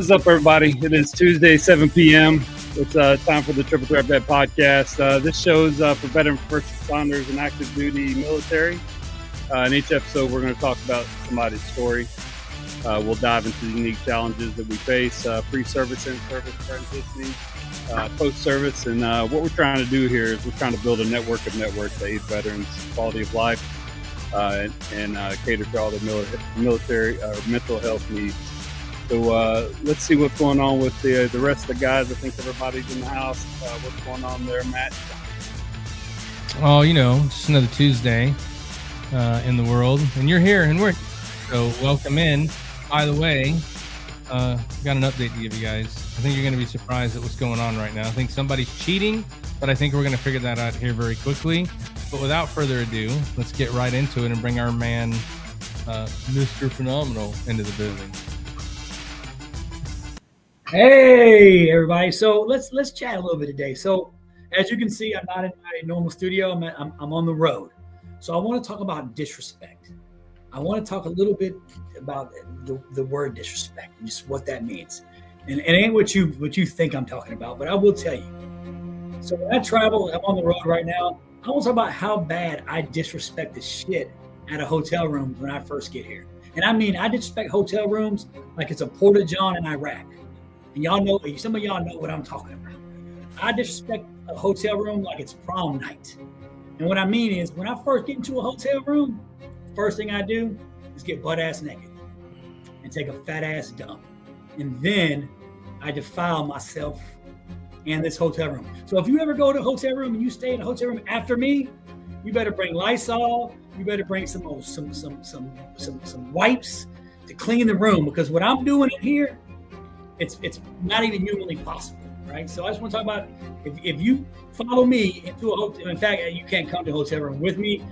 What's up, everybody? It is Tuesday, 7 p.m. It's time for the Triple Threat Vet Podcast. This show's for veteran first responders and active duty military. In each episode, we're going to talk about somebody's story. We'll dive into the unique challenges that we face, pre-service and service transitioning, post-service. And what we're trying to do here is we're trying to build a network of networks that aid veterans' quality of life and cater to all their military or mental health needs. So let's see what's going on with the rest of the guys. I think everybody's in the house. What's going on there, Matt? Oh, you know, just another Tuesday in the world. And you're here and we're so welcome in. By the way, got an update to give you guys. I think you're going to be surprised at what's going on right now. I think somebody's cheating, but I think we're going to figure that out here very quickly. But without further ado, let's get right into it and bring our man, Mr. Phenomenal, into the building. Hey everybody! So let's chat a little bit today. So as you can see, I'm not in my normal studio. I'm on the road. So I want to talk about disrespect. I want to talk a little bit about the word disrespect and just what that means. And it ain't what you think I'm talking about, but I will tell you. So when I travel, I'm on the road right now. I want to talk about how bad I disrespect the shit out of hotel rooms when I first get here. And I mean, I disrespect hotel rooms like it's a porta-john in Iraq. And y'all know, some of y'all know what I'm talking about. I disrespect a hotel room like it's prom night. And what I mean is, when I first get into a hotel room, first thing I do is get butt ass naked and take a fat ass dump. And then I defile myself and this hotel room. So if you ever go to a hotel room and you stay in a hotel room after me, you better bring Lysol. You better bring some wipes to clean the room, because what I'm doing in here, it's not even humanly possible, right? So I just want to talk about if you follow me into a hotel. In fact, you can't come to a hotel room with me.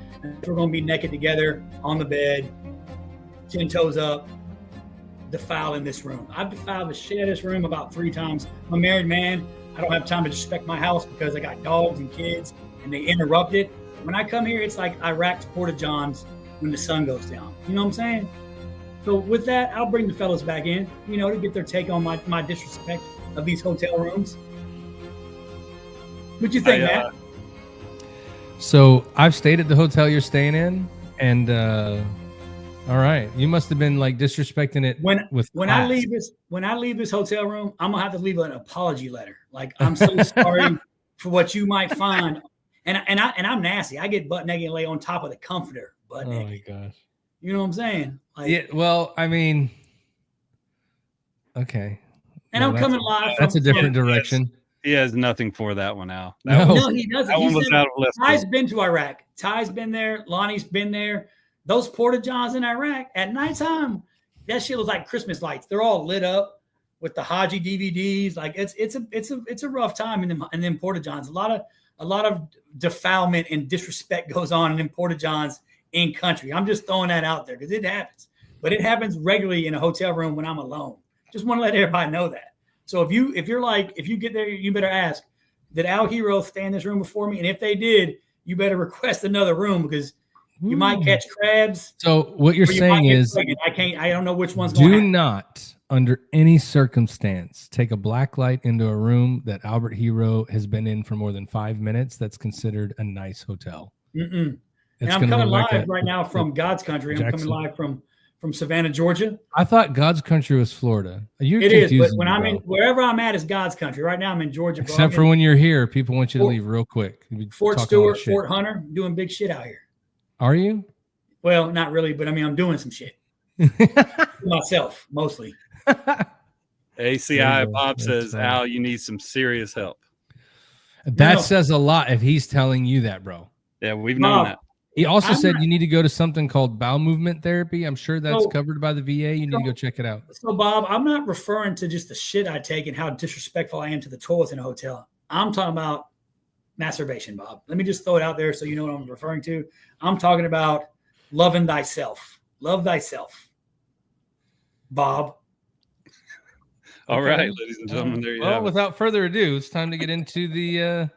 We're going to be naked together on the bed, 10 toes up, defiling this room. I've defiled the shit out of this room about 3 times. I'm a married man. I don't have time to respect my house because I got dogs and kids and they interrupt it. When I come here, it's like Iraq's porta-johns when the sun goes down. You know what I'm saying? So with that, I'll bring the fellas back in, to get their take on my disrespect of these hotel rooms. What you think, Matt? So I've stayed at the hotel you're staying in, and all right, you must have been like disrespecting it. When I leave this hotel room, I'm gonna have to leave an apology letter. Like, I'm so sorry for what you might find, and I'm nasty. I get butt naked and lay on top of the comforter, butt naked. Oh my gosh. You know what I'm saying? Like, yeah. Well, I mean, okay. And I'm coming live. That's a different direction. He has nothing for that one, Al. No, he doesn't. That one was out of left. Ty's been to Iraq. Ty's been there. Lonnie's been there. Those porta-johns in Iraq at nighttime, that shit was like Christmas lights. They're all lit up with the Haji DVDs. Like, it's a rough time in them porta-johns. A lot of defilement and disrespect goes on in them porta-johns in country. I'm just throwing that out there because it happens, but it happens regularly in a hotel room when I'm alone. Just want to let everybody know that. So if you get there, you better ask, did Al Hero stay in this room before me? And if they did, you better request another room, because you might catch crabs. So what you're saying is, I don't know which one's going to happen. Do not, under any circumstance, take a black light into a room that Albert Hero has been in for more than 5 minutes. That's considered a nice hotel. Mm-mm. And I'm coming live right now from God's country. I'm coming live from Savannah, Georgia. I thought God's country was Florida. It is, but when wherever I'm at is God's country. Right now I'm in Georgia. Except for when you're here, people want you to leave real quick. Fort Stewart, Fort Hunter, doing big shit out here. Are you? Well, not really, but I mean, I'm doing some shit. Myself, mostly. ACI Bob says, Al, you need some serious help. That says a lot if he's telling you that, bro. Yeah, we've known that. He also said you need to go to something called bowel movement therapy. I'm sure that's covered by the VA. You need to go check it out. So, Bob, I'm not referring to just the shit I take and how disrespectful I am to the toilets in a hotel. I'm talking about masturbation, Bob. Let me just throw it out there so you know what I'm referring to. I'm talking about loving thyself. Love thyself, Bob. All right, ladies and gentlemen, there you have it. Without further ado, it's time to get into the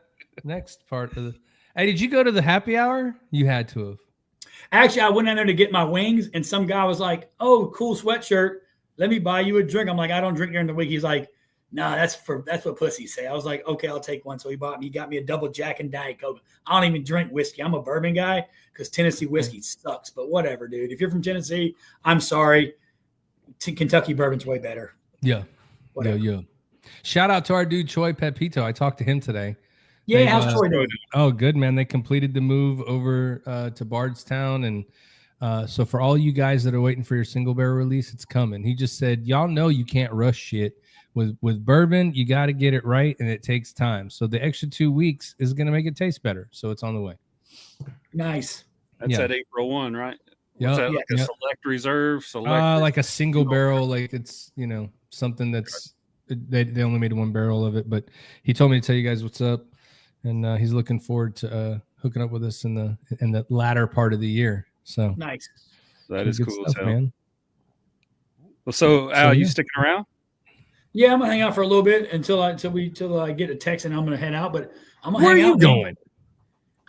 next part of the... Hey, did you go to the happy hour? You had to have. Actually, I went in there to get my wings, and some guy was like, "Oh, cool sweatshirt. let me buy you a drink. I'm like, I don't drink during the week. He's like, nah, that's what pussies say. I was like, okay, I'll take one. So he got me a double Jack and Diet Coke. I don't even drink whiskey. I'm a bourbon guy because Tennessee whiskey sucks. But whatever, dude. If you're from Tennessee, I'm sorry. Kentucky bourbon's way better. Yeah. Whatever. Yeah. Shout out to our dude Troy Pepito. I talked to him today. Yeah, how's Troy doing? Oh, good, man. They completed the move over to Bardstown. And so for all you guys that are waiting for your single barrel release, it's coming. He just said, y'all know you can't rush shit. With bourbon, you got to get it right, and it takes time. So the extra 2 weeks is going to make it taste better. So it's on the way. Nice. That's at April 1, right? Yeah. That like a select reserve? Like a single barrel. Like it's, something that's they only made one barrel of it. But he told me to tell you guys what's up, and he's looking forward to hooking up with us in the latter part of the year. So nice. That is cool stuff, man. Well, so Al, you sticking around? Yeah, I'm gonna hang out for a little bit until I get a text, and I'm gonna head out. But I'm gonna hang out. Where are you going?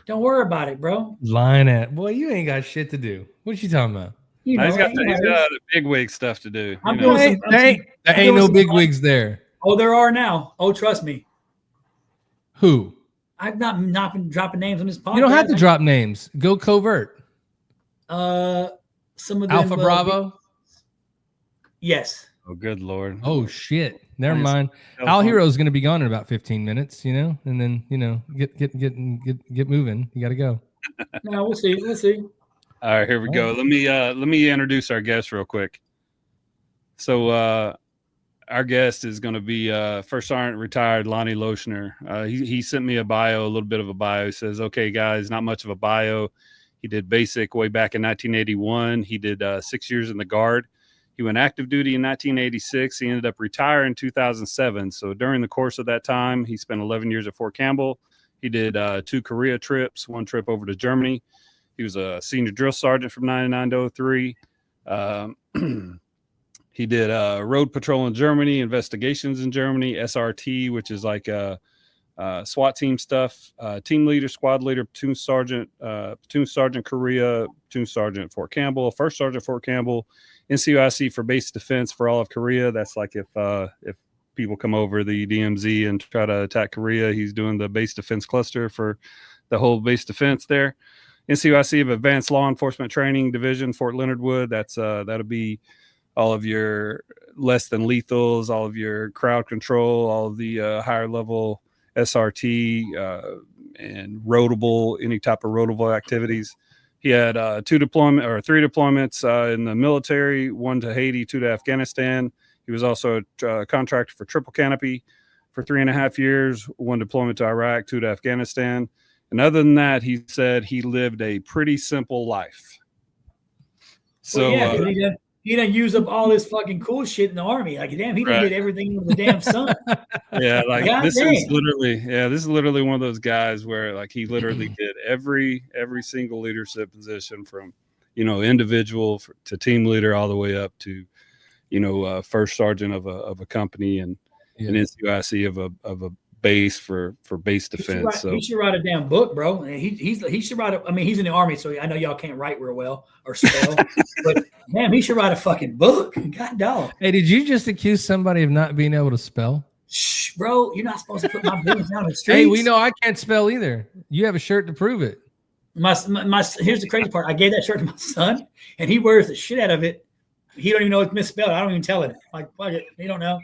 Don't worry about it, bro. Lying at boy, you ain't got shit to do. What you talking about? He's got the big wig stuff to do. There ain't no big wigs there. Oh, there are now. Oh, trust me. Who? I've not been dropping names on this podcast. You don't have to drop names. Go covert. Some of them. Alpha Bravo. Yes. Oh, good Lord. Oh, shit. Never mind. Al Hero's going to be gone in about 15 minutes, and then, get moving. You got to go. No, we'll see. All right, here we go. Let me introduce our guest real quick. So our guest is going to be First Sergeant retired Lonnie Loeschner. He sent me a little bit of a bio. He says, okay, guys, not much of a bio. He did basic way back in 1981. He did 6 years in the Guard. He went active duty in 1986. He ended up retiring in 2007. So during the course of that time, he spent 11 years at Fort Campbell. He did 2 Korea trips, 1 trip over to Germany. He was a senior drill sergeant from 99 to 03. He did road patrol in Germany, investigations in Germany, SRT, which is like SWAT team stuff, team leader, squad leader, platoon sergeant Korea, platoon sergeant Fort Campbell, first sergeant Fort Campbell, NCOIC for base defense for all of Korea. That's like if people come over the DMZ and try to attack Korea, he's doing the base defense cluster for the whole base defense there. NCOIC of Advanced Law Enforcement Training Division, Fort Leonard Wood. That'll be all of your less than lethals, all of your crowd control, all of the higher level SRT and roadable, any type of roadable activities. He had 3 deployments in the military, 1 to Haiti, 2 to Afghanistan. He was also a contractor for Triple Canopy for 3.5 years, 1 deployment to Iraq, 2 to Afghanistan. And other than that, he said he lived a pretty simple life. So he done use up all this fucking cool shit in the Army. Like, damn, he done did everything under the damn sun. Yeah, like this is literally one of those guys where like he literally did every single leadership position from, individual to team leader all the way up to, first sergeant of a company and an NCOIC of a base for base defense. He should write a damn book, bro. He should write he's in the Army, so I know y'all can't write real well or spell, but damn, he should write a fucking book. God dog. Hey, did you just accuse somebody of not being able to spell? Shh, bro, you're not supposed to put my business down the streets. Hey, we know I can't spell either. You have a shirt to prove it. My here's the crazy part. I gave that shirt to my son, and he wears the shit out of it. He don't even know it's misspelled. I don't even tell him. Like, fuck it. He don't know.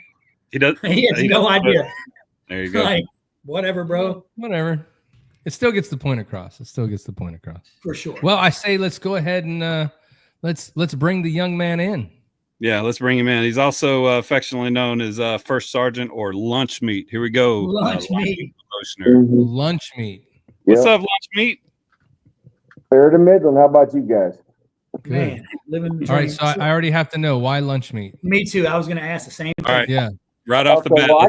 He does. He has no idea. There you go. Like, whatever, bro. Whatever. It still gets the point across. For sure. Well, I say let's go ahead and let's bring the young man in. Yeah, let's bring him in. He's also affectionately known as First Sergeant or Lunchmeat. Here we go. Lunchmeat. Lunchmeat. What's up, Lunchmeat? Fair to Midland. How about you guys? Good. Man, living. All right, so I already have to know why Lunchmeat. Me too. I was going to ask the same thing. All right. Yeah. Right off the bat. Well,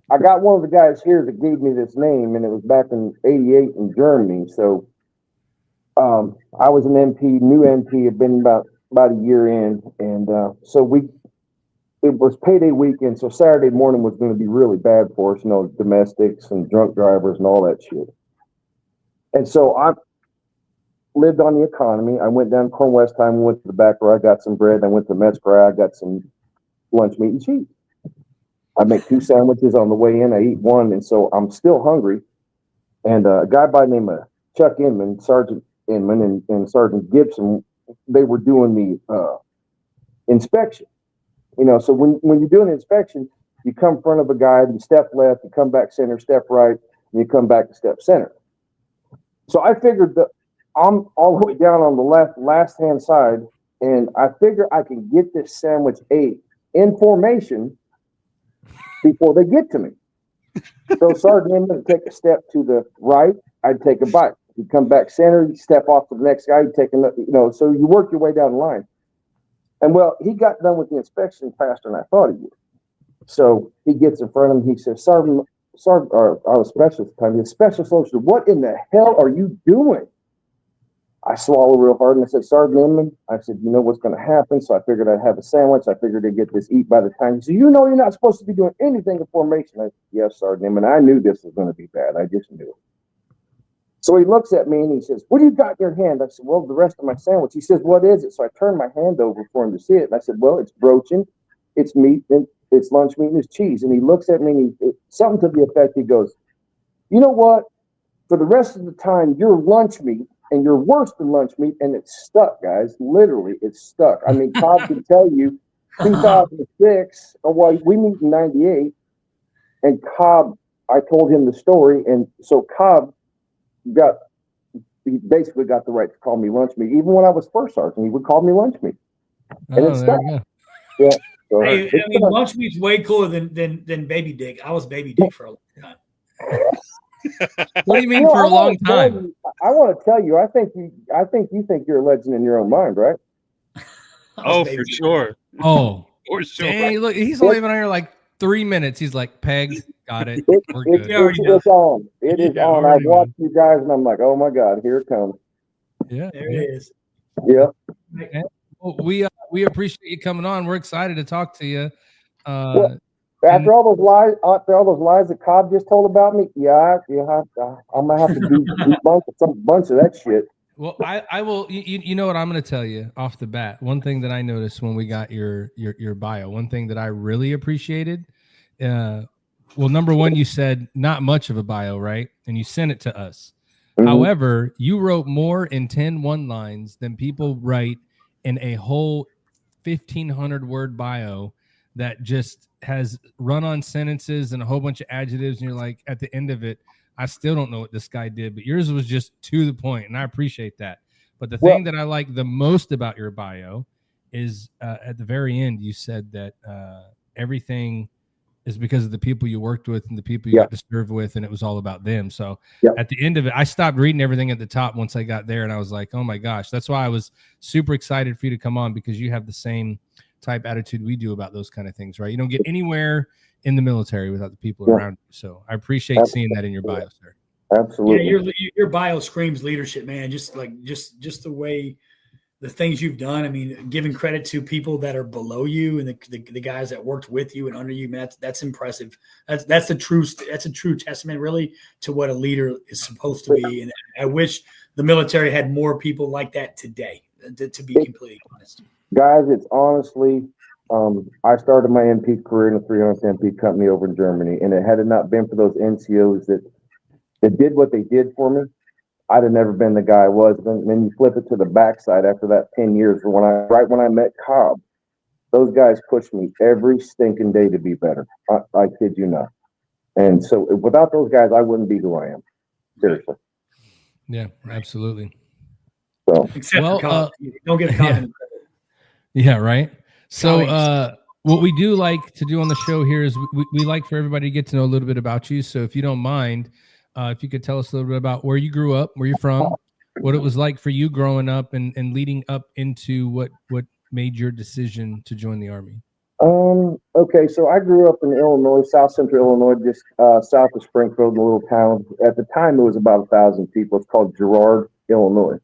I got one of the guys here that gave me this name, and it was back in '88 in Germany. So I was an MP, new MP, had been about a year in, and so it was payday weekend, so Saturday morning was going to be really bad for us, domestics and drunk drivers and all that shit. And so lived on the economy. I went down to Corn West time, went to the back where I got some bread. I went to Mets where I got some lunch meat and cheese. I make 2 sandwiches on the way in. I eat one, and so I'm still hungry. And a guy by the name of Chuck Inman, Sergeant Inman, and Sergeant Gibson, they were doing the inspection. You know, so when you're doing an inspection, you come in front of a guy, you step left, you come back center, step right, and you come back to step center. So I figured that I'm all the way down on the last hand side, and I figure I can get this sandwich ate in formation before they get to me. So Sergeant Inman would take a step to the right, I'd take a bite. You come back center, you step off to the next guy, you take another, you know, so you work your way down the line. And well, he got done with the inspection faster than I thought he would. So he gets in front of him, he says, Sergeant, or I was specialist at the time, he said, Specialist Loeschner, what in the hell are you doing? I swallowed real hard and I said, Sergeant Inman, I said, you know what's going to happen. So I figured I'd have a sandwich. I figured I'd get this eat by the time. He said, you know, you're not supposed to be doing anything in formation. I said, yes, Sergeant Inman. I knew this was going to be bad. I just knew it. So he looks at me and he says, what do you got in your hand? I said, well, the rest of my sandwich. He says, what is it? So I turned my hand over for him to see it. And I said, well, it's broaching, it's meat, and it's lunch meat, and it's cheese. And he looks at me and something to the effect, he goes, you know what? For the rest of the time, you're lunch meat. And you're worse than lunch meat, and it's stuck, guys. Literally, it's stuck. I mean, Cobb can tell you, 2006, well, we meet in 98, and Cobb, I told him the story, and so Cobb he basically got the right to call me lunch meat. Even when I was first sergeant, he would call me lunch meat. And it's stuck. Yeah. So hey, I mean, lunch meat's way cooler than baby dick. I was baby dick for a long time. What do you mean for a long time? I want to tell you, I think you think you're a legend in your own mind, right? Oh, for sure. Oh, for sure. Dang, look, he's only been on here like 3 minutes. He's like, pegged, got it. We're good. It's on. It is on. I watched you guys, and I'm like, oh my God, here it comes. Yeah, there it is. Yeah. Well, we appreciate you coming on. We're excited to talk to you. After all those lies that Cobb just told about me, I'm gonna have to debunk some bunch of that shit. Well, I will. You know what I'm going to tell you off the bat. One thing that I noticed when we got your bio, one thing that I really appreciated. Well, number one, you said not much of a bio, right? And you sent it to us. Mm-hmm. However, you wrote more in 10 one-liners than people write in a whole 1,500 word bio that just has run-on sentences and a whole bunch of adjectives, and you're like, at the end of it, I still don't know what this guy did, but yours was just to the point, and I appreciate that. But the thing that I like the most about your bio is at the very end, you said that everything is because of the people you worked with and the people you got to serve with, and it was all about them. So at the end of it, I stopped reading everything at the top once I got there, and I was like, oh my gosh. That's why I was super excited for you to come on, because you have the same type attitude we do about those kind of things, right? You don't get anywhere in the military without the people around you. So I appreciate seeing that in your bio, sir. Absolutely. Yeah, your bio screams leadership, man. Just the way the things you've done. I mean, giving credit to people that are below you and the guys that worked with you and under you, man, that's impressive. That's a true testament, really, to what a leader is supposed to be. And I wish the military had more people like that today. To be completely honest. Guys, it's honestly, I started my MP career in a 300th MP company over in Germany, and had it not been for those NCOs that did what they did for me, I'd have never been the guy I was. Then you flip it to the backside after that 10 years, right when I met Cobb, those guys pushed me every stinking day to be better. I kid you not. And so without those guys, I wouldn't be who I am. Seriously. Yeah, absolutely. So, except for Cobb. Don't give Cobb any credit. Yeah, right. So what we do like to do on the show here is we like for everybody to get to know a little bit about you. So if you don't mind, if you could tell us a little bit about where you grew up, where you're from, what it was like for you growing up and leading up into what made your decision to join the Army. Okay, so I grew up in Illinois, South Central Illinois, just south of Springfield, a little town. At the time, it was about 1,000 people. It's called Girard, Illinois.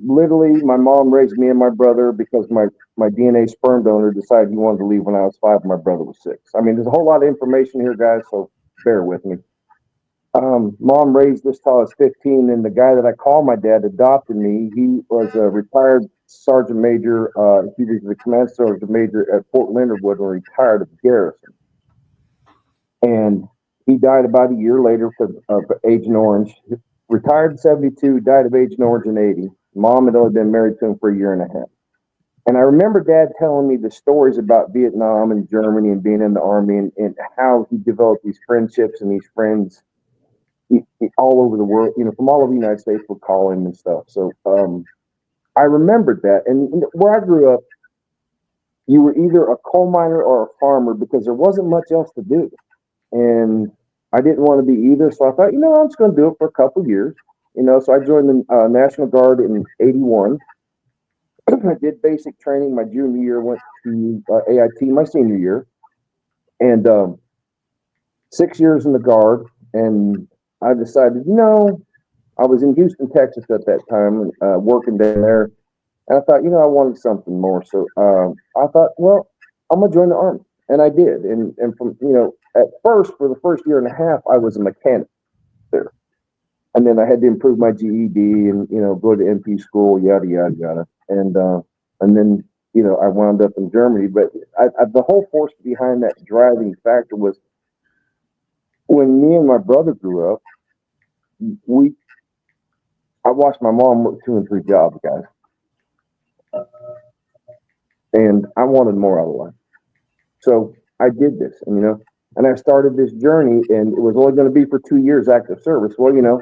Literally, my mom raised me and my brother because my DNA sperm donor decided he wanted to leave when I was 5 and my brother was 6. I mean, there's a whole lot of information here, guys, so bear with me. Mom raised us till I was 15, and the guy that I call my dad adopted me. He was a retired sergeant major. He was the command sergeant major at Fort Leonard when he retired at the garrison. And he died about a year later of Agent Orange. Retired in 72, died of Agent Orange in 80. Mom had only been married to him for a year and a half. And I remember Dad telling me the stories about Vietnam and Germany and being in the Army and how he developed these friendships and these friends all over the world, from all over the United States would call him and stuff. So I remembered that. And where I grew up, you were either a coal miner or a farmer because there wasn't much else to do. And I didn't want to be either. So I thought, I'm just going to do it for a couple of years. So I joined the National Guard in 81. I did basic training my junior year, went to AIT my senior year, and 6 years in the Guard. And I decided, I was in Houston, Texas at that time, working down there. And I thought, I wanted something more. So I thought, well, I'm going to join the Army. And I did. And from, at first, for the first year and a half, I was a mechanic there. And then I had to improve my GED and, go to MP school, yada, yada, yada. And then, I wound up in Germany. But the whole force behind that driving factor was when me and my brother grew up, I watched my mom work 2 and 3 jobs, guys. And I wanted more out of life. So I did this, and I started this journey, and it was only going to be for 2 years active service. Well,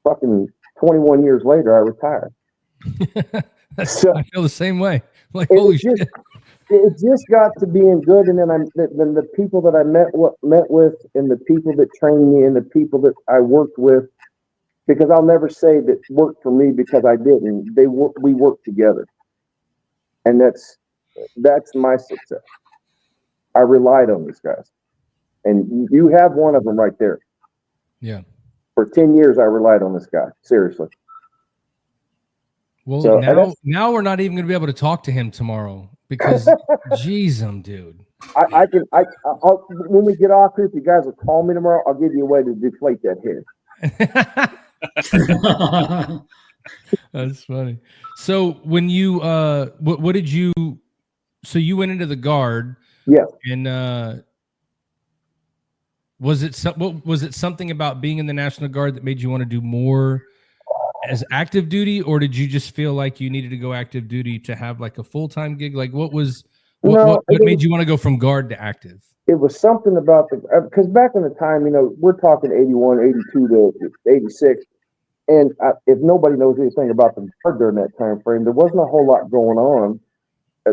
fucking 21 years later, I retired. So, I feel the same way. Like, holy shit. It just got to being good, and then the people that I met with, and the people that trained me, and the people that I worked with, because I'll never say that worked for me because I didn't. We worked together, and that's my success. I relied on these guys, and you have one of them right there. Yeah. For 10 years, I relied on this guy. Seriously. Well, so, now we're not even going to be able to talk to him tomorrow because, geez, dude. I'll when we get off here, if you guys will call me tomorrow, I'll give you a way to deflate that head. That's funny. So when you, what did you? So you went into the Guard. Yeah. And was it something about being in the National Guard that made you want to do more as active duty, or did you just feel like you needed to go active duty to have like a full-time gig? Like what made you want to go from Guard to active? It was something about because back in the time, we're talking 81, 82 to 86. And if nobody knows anything about the Guard during that time frame, there wasn't a whole lot going on.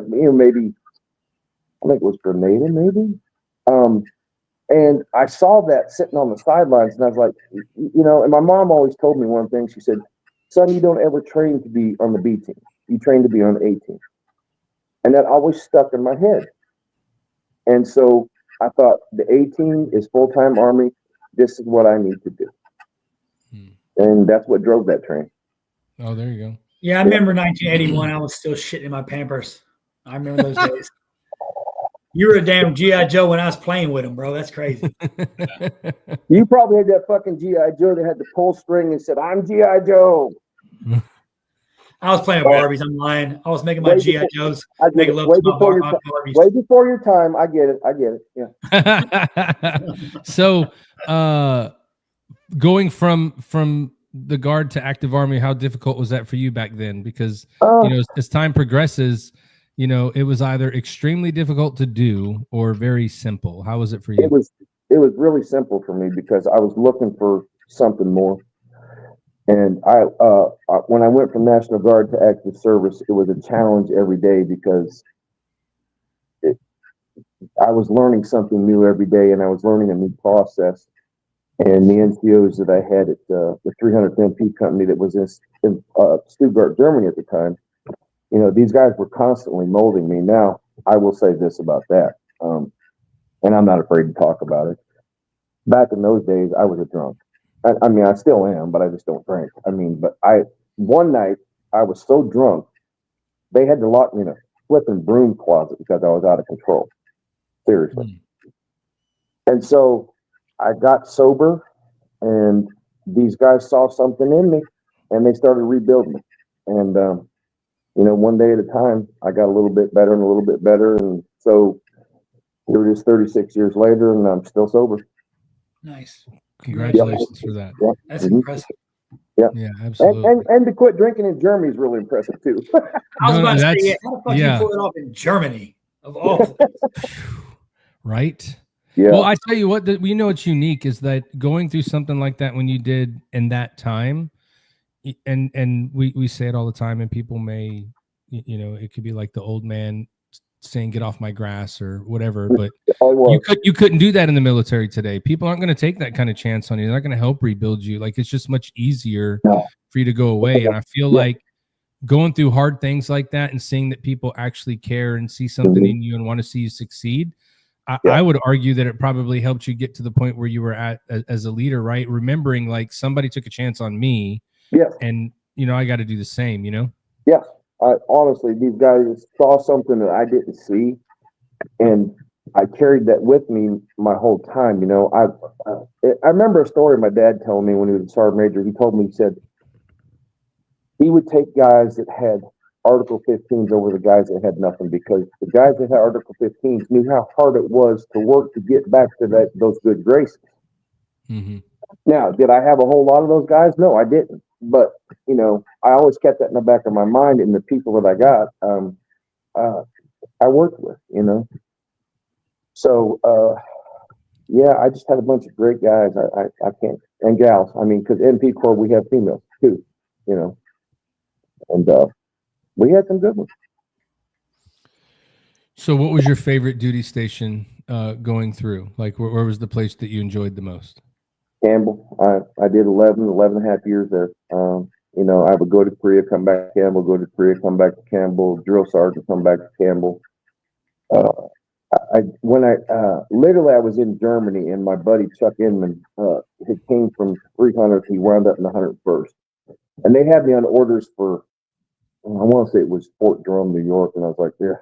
Maybe, I think it was Grenada, maybe. And I saw that sitting on the sidelines, and I was like, and my mom always told me one thing. She said, son, you don't ever train to be on the B team. You train to be on the A team. And that always stuck in my head. And so I thought the A team is full-time Army. This is what I need to do. And that's what drove that train. Oh, there you go. Yeah, I remember 1981. I was still shitting in my Pampers. I remember those days. You were a damn G.I. Joe when I was playing with him, bro. That's crazy. You probably had that fucking G.I. Joe that had the pull string and said, I'm G.I. Joe. I was playing Barbies. I'm lying. I was making my G.I. Joes. Making love way before your time. I get it. Yeah. So, going from the Guard to active Army, how difficult was that for you back then? Because, as time progresses, it was either extremely difficult to do or very simple. How was it for you? It was really simple for me because I was looking for something more. And when I went from National Guard to active service, it was a challenge every day because I was learning something new every day, and I was learning a new process. And the NCOs that I had at the 300th MP company that was in Stuttgart, Germany at the time, these guys were constantly molding me. Now, I will say this about that, and I'm not afraid to talk about it. Back in those days, I was a drunk. I mean, I still am, but I just don't drink. One night, I was so drunk, they had to lock me in a flipping broom closet because I was out of control. Seriously. And so I got sober, and these guys saw something in me, and they started rebuilding me. And one day at a time, I got a little bit better and a little bit better, and so here it is, 36 years later, and I'm still sober. Nice. Congratulations for that. Yeah. That's impressive. Yeah, absolutely. And to quit drinking in Germany is really impressive too. I was about to say, how the fuck you pull it off in Germany of all places? Right. Yeah. Well, I tell you what, we know it's unique is that going through something like that when you did in that time, and we say it all the time, and people may, it could be like the old man saying "get off my grass" or whatever, but you couldn't do that in the military today. People aren't going to take that kind of chance on you. They're not going to help rebuild you. Like, it's just much easier for you to go away. And I feel like going through hard things like that and seeing that people actually care and see something in you and want to see you succeed, I would argue that it probably helped you get to the point where you were at as a leader, right? Remembering like somebody took a chance on me, and I got to do the same. Yes. Honestly, these guys saw something that I didn't see, and I carried that with me my whole time. I remember a story my dad told me when he was a sergeant major. He told me, he said he would take guys that had Article 15s over the guys that had nothing, because the guys that had Article 15s knew how hard it was to work to get back to those good graces. Mm-hmm. Now, did I have a whole lot of those guys? No, I didn't. But, I always kept that in the back of my mind, and the people that I got, I worked with, So, I just had a bunch of great guys. I can't, and gals. I mean, because MP Corps, we have females too, and we had some good ones. So what was your favorite duty station going through? Like, where was the place that you enjoyed the most? Campbell. I did 11 and a half years there. I would go to Korea, come back to Campbell, go to Korea, come back to Campbell, Drill Sgt, come back to Campbell. I was in Germany, and my buddy Chuck Inman, he came from 300th. He wound up in the 101st, and they had me on orders for, I want to say it was Fort Drum, New York, and I was like, yeah.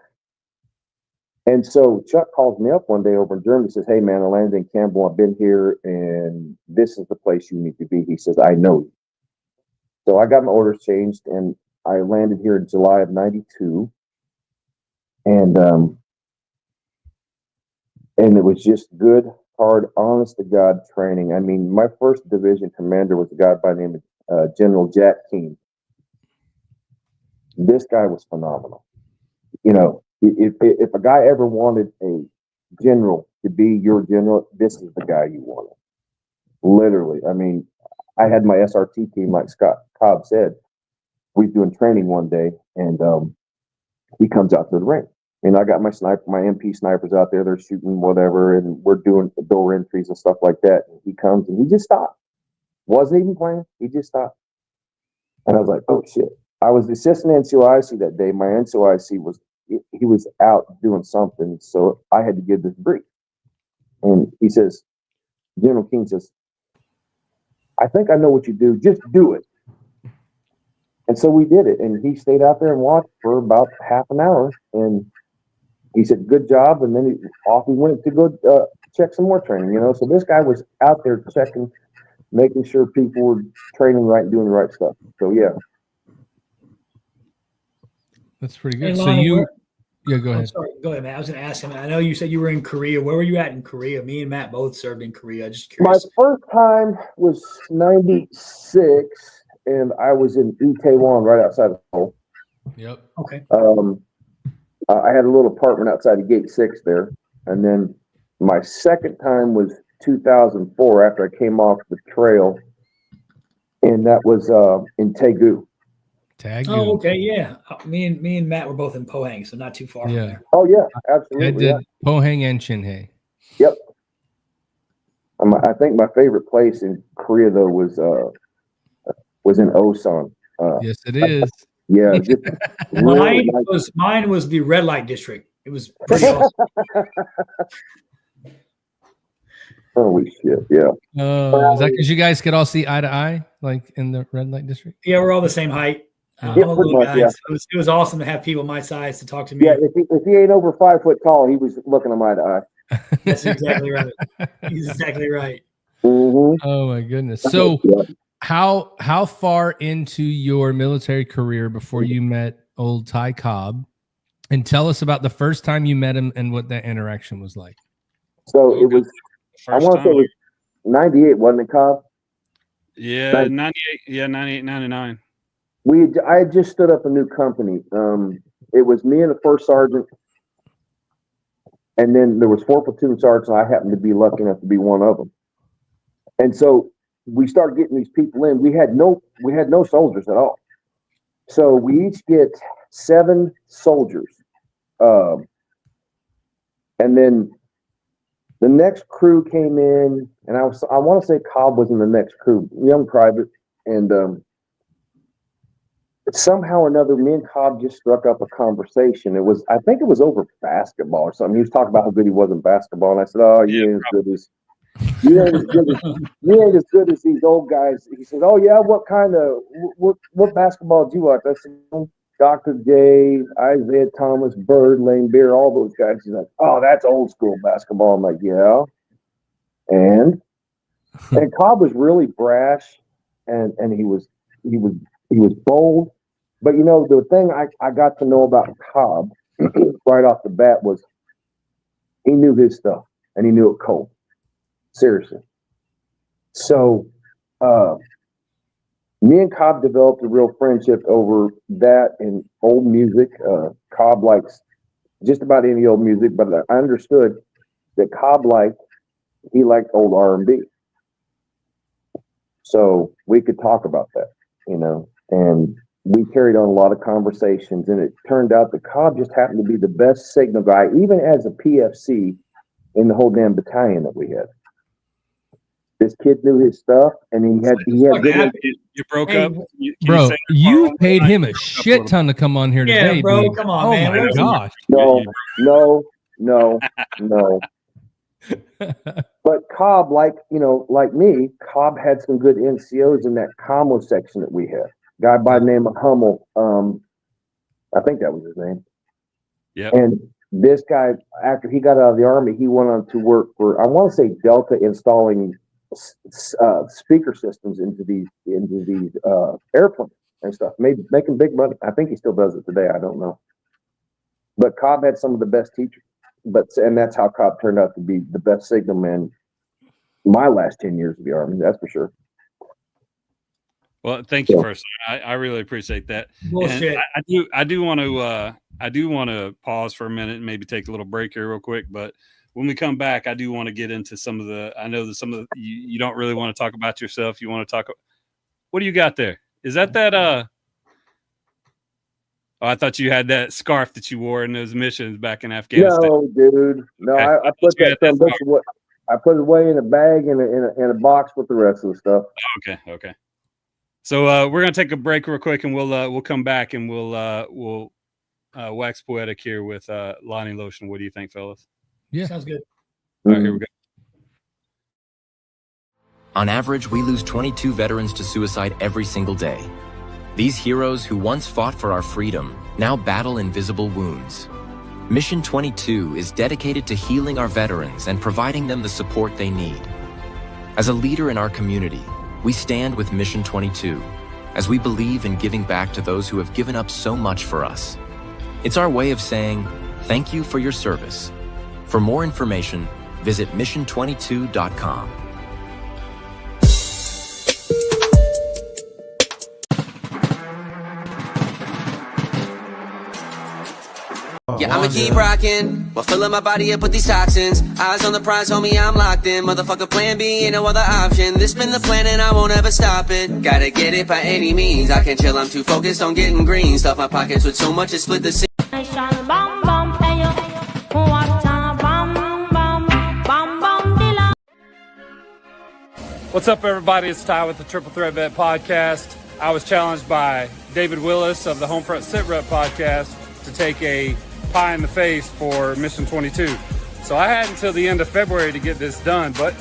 And so Chuck calls me up one day over in Germany, says, "Hey man, I landed in Campbell. I've been here, and this is the place you need to be." He says, "I know you." So I got my orders changed, and I landed here in July of '92, and it was just good, hard, honest to God training. I mean, my first division commander was a guy by the name of General Jack King. This guy was phenomenal. If a guy ever wanted a general to be your general, this is the guy you wanted. Literally. I mean, I had my SRT team, like Cobb said. We were doing training one day, and he comes out to the ring. And I got my MP snipers out there. They're shooting whatever, and we're doing the door entries and stuff like that. And he comes, and he just stopped. Wasn't even playing. He just stopped. And I was like, oh, shit. I was the assistant NCOIC that day. My NCOIC he was out doing something, so I had to give this brief. And he says, General King says, "I think I know what you do. Just do it." And so we did it. And he stayed out there and watched for about half an hour. And he said, "Good job." And then off he went to go check some more training, So this guy was out there checking, making sure people were training right and doing the right stuff. So, yeah. That's pretty good. Hey, so Lonnie, go ahead. Sorry, go ahead, Matt. I was going to ask him. I know you said you were in Korea. Where were you at in Korea? Me and Matt both served in Korea. Just curious. My first time was '96, and I was in Itaewon, right outside of Seoul. Yep. Okay. I had a little apartment outside of Gate 6 there, and then my second time was 2004 after I came off the trail, and that was in Daegu. Oh, okay, yeah. Me and Matt were both in Pohang, so not too far from there. Oh yeah, absolutely. I did Pohang and Chinhae. Yep. I think my favorite place in Korea though was in Osan. Yes, it is. Yeah. Mine was the red light district. It was pretty awesome. Holy shit! Yeah. Is that because you guys could all see eye to eye, like in the red light district? Yeah, we're all the same height. Yeah, pretty much, yeah. It was awesome to have people my size to talk to me. Yeah, if he ain't over 5 foot tall, he was looking at eye to eye. That's exactly right. He's exactly right. Mm-hmm. Oh my goodness. So how far into your military career before you met old Ty Cobb? And tell us about the first time you met him and what that interaction was like. So it was, I want to say it was 98, wasn't it, Cobb? Yeah, 98. Yeah, 98, 99. I had just stood up a new company. It was me and the first sergeant, and then there was 4 platoon sergeants, and I happened to be lucky enough to be one of them. And so we started getting these people in. We had no soldiers at all. So we each get 7 soldiers. And then the next crew came in, and I want to say Cobb was in the next crew, young private, and somehow or another, me and Cobb just struck up a conversation. I think it was over basketball or something. He was talking about how good he was in basketball, and I said, "Oh, you ain't as good as these old guys." He said, "Oh yeah, what basketball did you watch?" I said, "Dr. J, Isaiah Thomas, Bird, Lane Beer, all those guys." He's like, "Oh, that's old school basketball." I'm like, "Yeah," and Cobb was really brash, and he was bold. But the thing I got to know about Cobb right off the bat was he knew his stuff, and he knew it cold. Seriously. So me and Cobb developed a real friendship over that and old music. Cobb likes just about any old music, but I understood that Cobb liked old R&B. So we could talk about that, and we carried on a lot of conversations, and it turned out that Cobb just happened to be the best signal guy, even as a PFC in the whole damn battalion that we had. This kid knew his stuff, and he had good. You broke up, bro. You paid him a shit ton to come on here today, yeah, bro. dude. Come on, oh man. My gosh. No. But Cobb, like me, Cobb had some good NCOs in that commo section that we had. Guy by the name of Hummel, I think that was his name. Yeah. And this guy, after he got out of the Army, he went on to work for, I want to say, Delta, installing speaker systems into these airplanes and stuff, making big money. I think he still does it today. I don't know. But Cobb had some of the best teachers, and that's how Cobb turned out to be the best signalman my last 10 years of the Army. That's for sure. Well, thank you first. I really appreciate that. Bullshit. And I do want to pause for a minute and maybe take a little break here real quick. But when we come back, I do want to get into some of the. I know that some of the, you don't really want to talk about yourself. You want to talk. What do you got there? Is that? Oh, I thought you had that scarf that you wore in those missions back in Afghanistan. No, dude. No, okay. I put that. I put it away in a bag in a box with the rest of the stuff. Okay. So we're gonna take a break real quick, and we'll come back and we'll wax poetic here with Lonnie Loeschner. What do you think, fellas? Yeah, sounds good. All right, here we go. On average, we lose 22 veterans to suicide every single day. These heroes who once fought for our freedom now battle invisible wounds. Mission 22 is dedicated to healing our veterans and providing them the support they need. As a leader in our community, we stand with Mission 22 as we believe in giving back to those who have given up so much for us. It's our way of saying thank you for your service. For more information, visit mission22.com. Yeah, I'ma keep rocking while filling my body up with these toxins. Eyes on the prize, homie, I'm locked in. Motherfucker, plan B, ain't no other option. This been the plan and I won't ever stop it. Gotta get it by any means. I can't chill, I'm too focused on getting green. Stuff my pockets with so much it split the scene. What's up, everybody? It's Ty with the Triple Threat Vet Podcast. I was challenged by David Willis of the Homefront Sit Rep Podcast to take a pie in the face for Mission 22. So I had until the end of February to get this done, but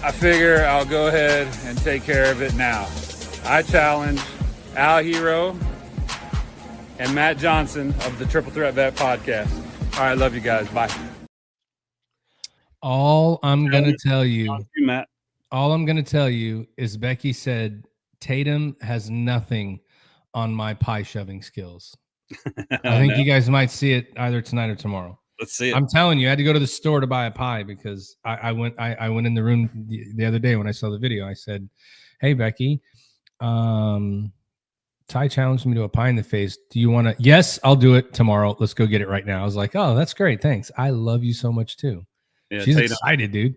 I figure I'll go ahead and take care of it now. I challenge Al Hero and Matt Johnson of the Triple Threat Vet Podcast. All right, love you guys. Bye. All I'm going to tell you, Matt. all I'm going to tell you is Becky said Tatum has nothing on my pie shoving skills. I think you guys might see it either tonight or tomorrow. Let's see it. I'm telling you, I had to go to the store to buy a pie because I went in the room the other day when I saw the video. I said, "Hey Becky, Ty challenged me to a pie in the face. Do you want to?" "Yes, I'll do it tomorrow. Let's go get it right now." I was like, "Oh, that's great. Thanks. I love you so much too." Yeah, she's Tatum, excited, dude.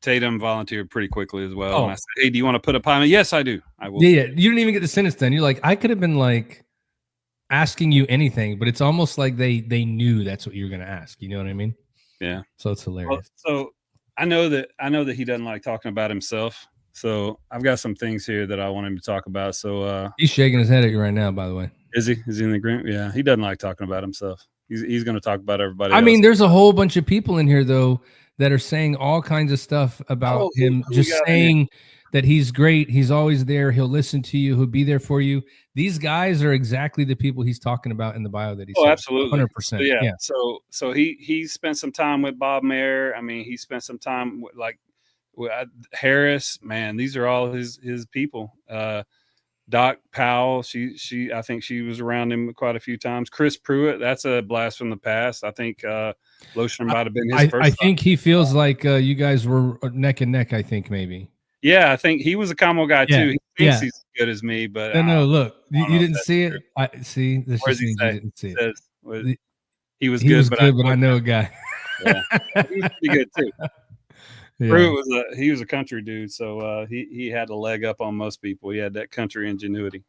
Tatum volunteered pretty quickly as well. Oh. And I said, "Hey, do you want to put a pie in?" "Yes, I do. I will." Yeah, you didn't even get the sentence done. You're like, I could have been like asking you anything, but it's almost like they knew that's what you were going to ask. You know what I mean? Yeah. So it's hilarious. Well, so I know that he doesn't like talking about himself. So I've got some things here that I want him to talk about. So he's shaking his head at you right now, by the way. Is he? Is he in the agreement? Yeah, he doesn't like talking about himself. He's going to talk about everybody I else. mean, there's a whole bunch of people in here though that are saying all kinds of stuff about him, just saying that he's great. He's always there. He'll listen to you. He'll be there for you. These guys are exactly the people he's talking about in the bio that he said. Absolutely. 100%. Yeah. So he spent some time with Bob Mayer. I mean, he spent some time with Harris. Man, these are all his people. Doc Powell, she I think she was around him quite a few times. Chris Pruitt, that's a blast from the past. I think Loeschner might have been his first. I think he feels like you guys were neck and neck, I think maybe. Yeah, I think he was a combo guy too. He thinks he's as good as me, but no, look, you didn't see it. I see this. Where does he say? Didn't see it. He was he good, was but I know a guy. Yeah, he was pretty good too. Yeah. Pruitt was a country dude, so he had a leg up on most people. He had that country ingenuity.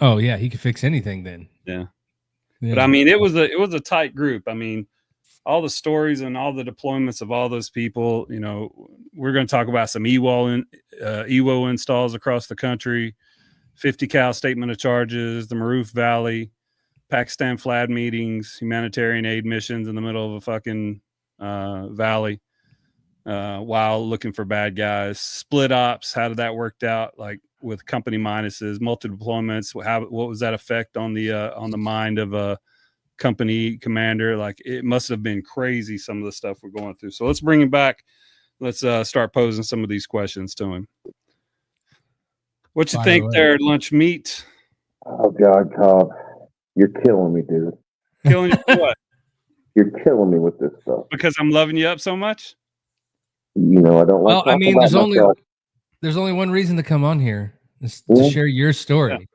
Oh yeah, he could fix anything then. Yeah. But I mean, it was a tight group. I mean, all the stories and all the deployments of all those people. You know, we're going to talk about some EWO installs across the country, 50 cal statement of charges, the Maroof Valley, Pakistan flag meetings, humanitarian aid missions in the middle of a fucking valley. While looking for bad guys, split ops. How did that work out? Like with company minuses, multi deployments. What was that effect on the mind of a company commander? Like it must have been crazy. Some of the stuff we're going through. So let's bring him back. Let's start posing some of these questions to him. What you think there, Lunchmeat? Oh God, Cobb, you're killing me, dude. Killing you for what? You're killing me with this stuff. Because I'm loving you up so much. You know, I don't like. Well, I mean, there's only one reason to come on here is to share your story.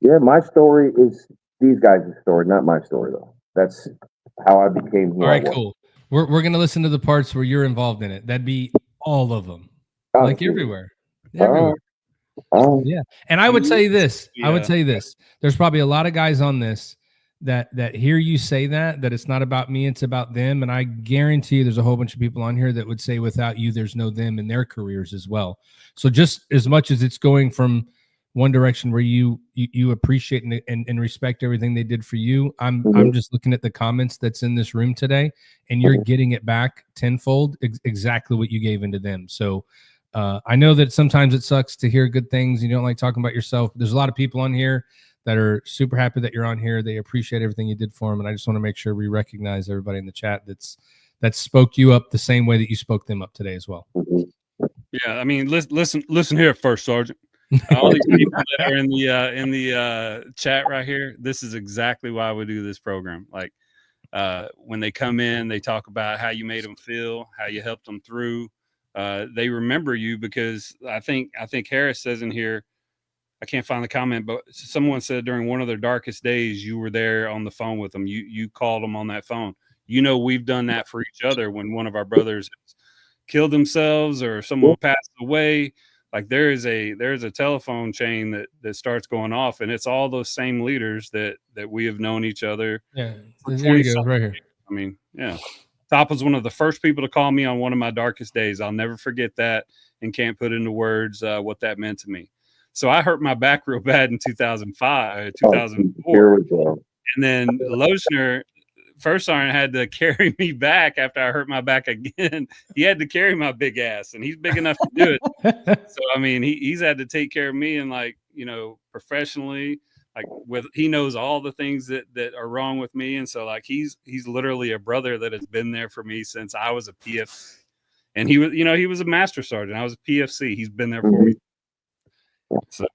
Yeah, my story is these guys' story, not my story though. That's how I became here. All right, cool. We're gonna listen to the parts where you're involved in it. That'd be all of them, like everywhere. Yeah, and I would tell you this. I would tell you this. There's probably a lot of guys on this that hear you say that it's not about me, it's about them. And I guarantee you there's a whole bunch of people on here that would say without you, there's no them in their careers as well. So just as much as it's going from one direction where you appreciate and respect everything they did for you, I'm just looking at the comments that's in this room today, and you're getting it back tenfold, exactly what you gave into them. So I know that sometimes it sucks to hear good things. You don't like talking about yourself. There's a lot of people on here that are super happy that you're on here. They appreciate everything you did for them. And I just want to make sure we recognize everybody in the chat that spoke you up the same way that you spoke them up today as well. Yeah. I mean, listen here first, Sergeant. All these people that are in the chat right here, this is exactly why we do this program. Like when they come in, they talk about how you made them feel, how you helped them through. They remember you because I think Harris says in here, I can't find the comment, but someone said during one of their darkest days, you were there on the phone with them. You called them on that phone. You know, we've done that for each other when one of our brothers killed themselves or someone passed away. Like there is a telephone chain that starts going off, and it's all those same leaders that we have known each other. Yeah, there you go, right here. I mean, yeah. Top was one of the first people to call me on one of my darkest days. I'll never forget that, and can't put into words what that meant to me. So I hurt my back real bad in 2005, 2004. And then Loeschner, first sergeant, had to carry me back after I hurt my back again. He had to carry my big ass, and he's big enough to do it. So, I mean, he's had to take care of me and, like, you know, professionally, like he knows all the things that are wrong with me. And so, like, he's literally a brother that has been there for me since I was a PF. And he was, he was a master sergeant. I was a PFC. He's been there for me. So,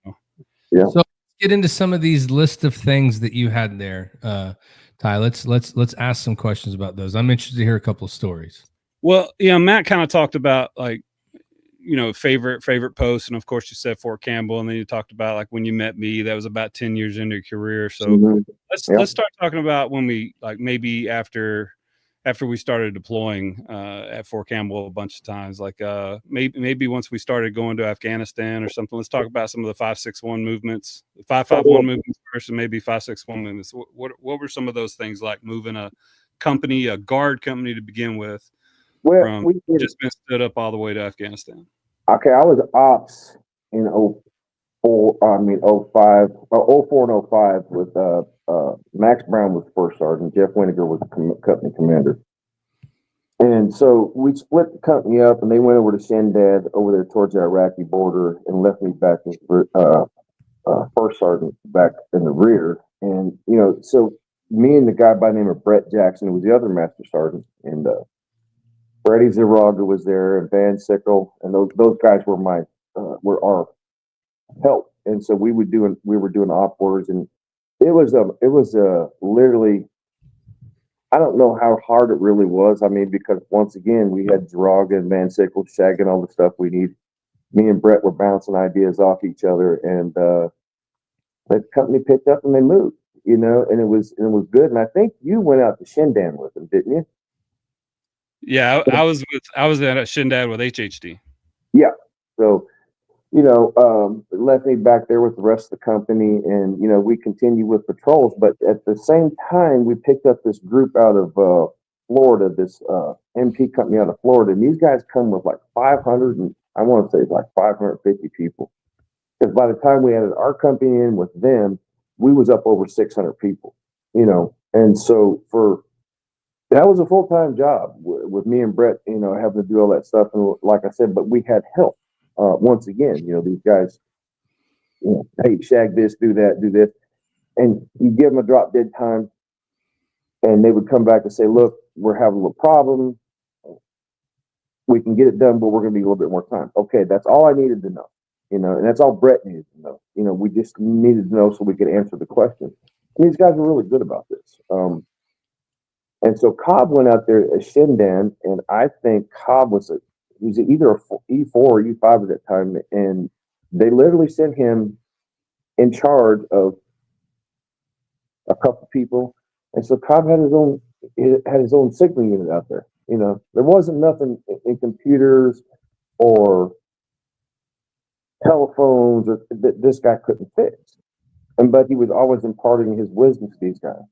yeah. So let's get into some of these list of things that you had there, Ty. Let's ask some questions about those. I'm interested to hear a couple of stories. Well, Matt kind of talked about like, favorite posts, and of course you said Fort Campbell, and then you talked about like when you met me. That was about 10 years into your career. So let's start talking about when we like maybe after we started deploying at Fort Campbell a bunch of times, like maybe once we started going to Afghanistan or something. Let's talk about some of the 561 movements, the 551 movements first, and maybe 561 movements. What were some of those things like moving a guard company to begin with? Well, from just been stood up all the way to Afghanistan. Okay, I was ops in 04 and 05 with Max Brown was first sergeant, Jeff Winiger was company commander. And so we split the company up, and they went over to Shindad over there towards the Iraqi border and left me back as first sergeant back in the rear. And, so me and the guy by the name of Brett Jackson, who was the other master sergeant, and Freddie Zaraga was there, and Van Sickle, and those guys were were our help. And so we were doing op words, and it was literally, I don't know how hard it really was. I mean, because once again, we had Zaraga and Van Sickle shagging all the stuff we need. Me and Brett were bouncing ideas off each other, and the company picked up and they moved, and it was good. And I think you went out to Shindan with them, didn't you? Yeah, I was at Shindad with HHD. Yeah. So, left me back there with the rest of the company, and, we continued with patrols. But at the same time, we picked up this group out of Florida, this MP company out of Florida. And these guys come with like 500, and I want to say like 550 people. Because by the time we added our company in with them, we was up over 600 people, And so that was a full-time job with me and Brett, having to do all that stuff. And like I said, but we had help. Once again, these guys, hey, shag this, do that, do this. And you give them a drop dead time, and they would come back and say, look, we're having a little problem. We can get it done, but we're going to need a little bit more time. Okay, that's all I needed to know, and that's all Brett needed to know. We just needed to know so we could answer the question. And these guys were really good about this. And so Cobb went out there at Shindan, and I think Cobb was either a E4 or E5 at that time, and they literally sent him in charge of a couple people. And so Cobb had his own signal unit out there. There wasn't nothing in computers or telephones that this guy couldn't fix. But he was always imparting his wisdom to these guys.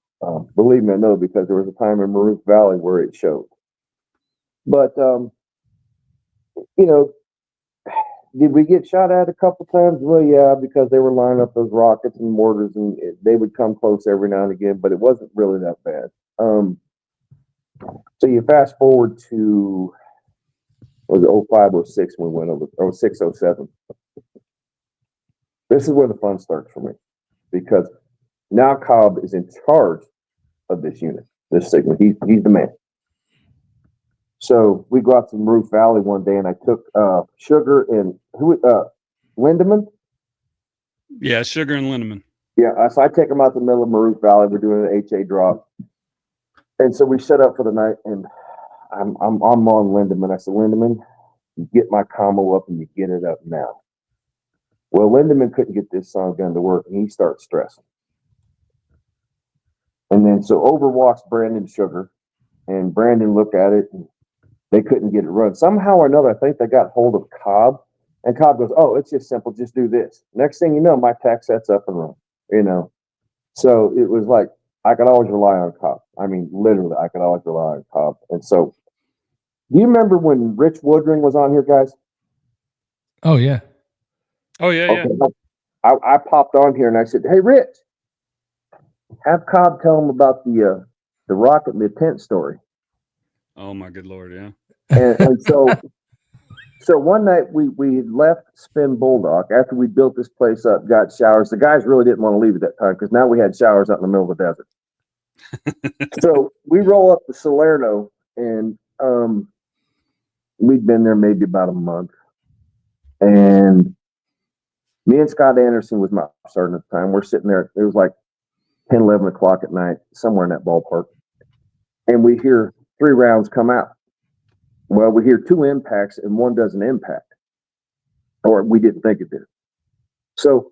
Believe me, I know, because there was a time in Maroof Valley where it showed. But, did we get shot at a couple times? Well, yeah, because they were lining up those rockets and mortars, and they would come close every now and again, but it wasn't really that bad. So you fast forward to, was it 05, 06 when we went over, 06, 07. This is where the fun starts for me, because now Cobb is in charge of this unit, this signal. He's the man. So we go out to Maroof Valley one day, and I took Sugar and Lindemann. Yeah, Sugar and Lindemann. Yeah, so I take them out to the middle of Maroof Valley. We're doing an HA drop, and so we set up for the night. And I'm on Lindemann. I said, Lindemann, you get my combo up, and you get it up now. Well, Lindemann couldn't get this song gun to work, and he starts stressing. And then so over walks Brandon Sugar, and Brandon looked at it, and they couldn't get it run. Somehow or another, I think they got hold of Cobb, and Cobb goes, oh, it's just simple. Just do this. Next thing you know, my tack set's up and running, So it was like, I could always rely on Cobb. I mean, literally, I could always rely on Cobb. And so, do you remember when Rich Woodring was on here, guys? Oh, yeah. Oh, yeah, okay. Yeah. I popped on here, and I said, hey, Rich, have Cobb tell him about the rocket and the tent story. Oh my good Lord, yeah. And so one night we left Spin Bulldog after we built this place up, got showers. The guys really didn't want to leave at that time because now we had showers out in the middle of the desert. So we roll up to Salerno, and we'd been there maybe about a month. And me and Scott Anderson was my sergeant at the time. We're sitting there. It was like 10, 11 o'clock at night, somewhere in that ballpark. And we hear 3 rounds come out. Well, we hear 2 impacts and one doesn't impact. Or we didn't think it did. So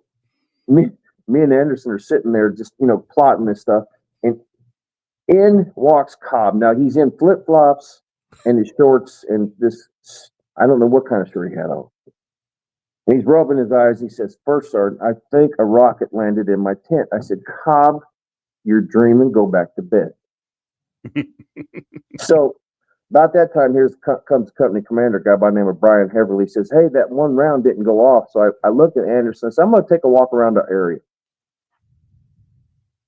me and Anderson are sitting there just, plotting this stuff. And in walks Cobb. Now he's in flip-flops and his shorts and this, I don't know what kind of shirt he had on. And he's rubbing his eyes. He says, "First Sergeant, I think a rocket landed in my tent." I said, "Cobb, you're dreaming. Go back to bed." So about that time, comes company commander, a guy by the name of Brian Heverly. He says, "Hey, that one round didn't go off." So I looked at Anderson and said, "I'm going to take a walk around the area."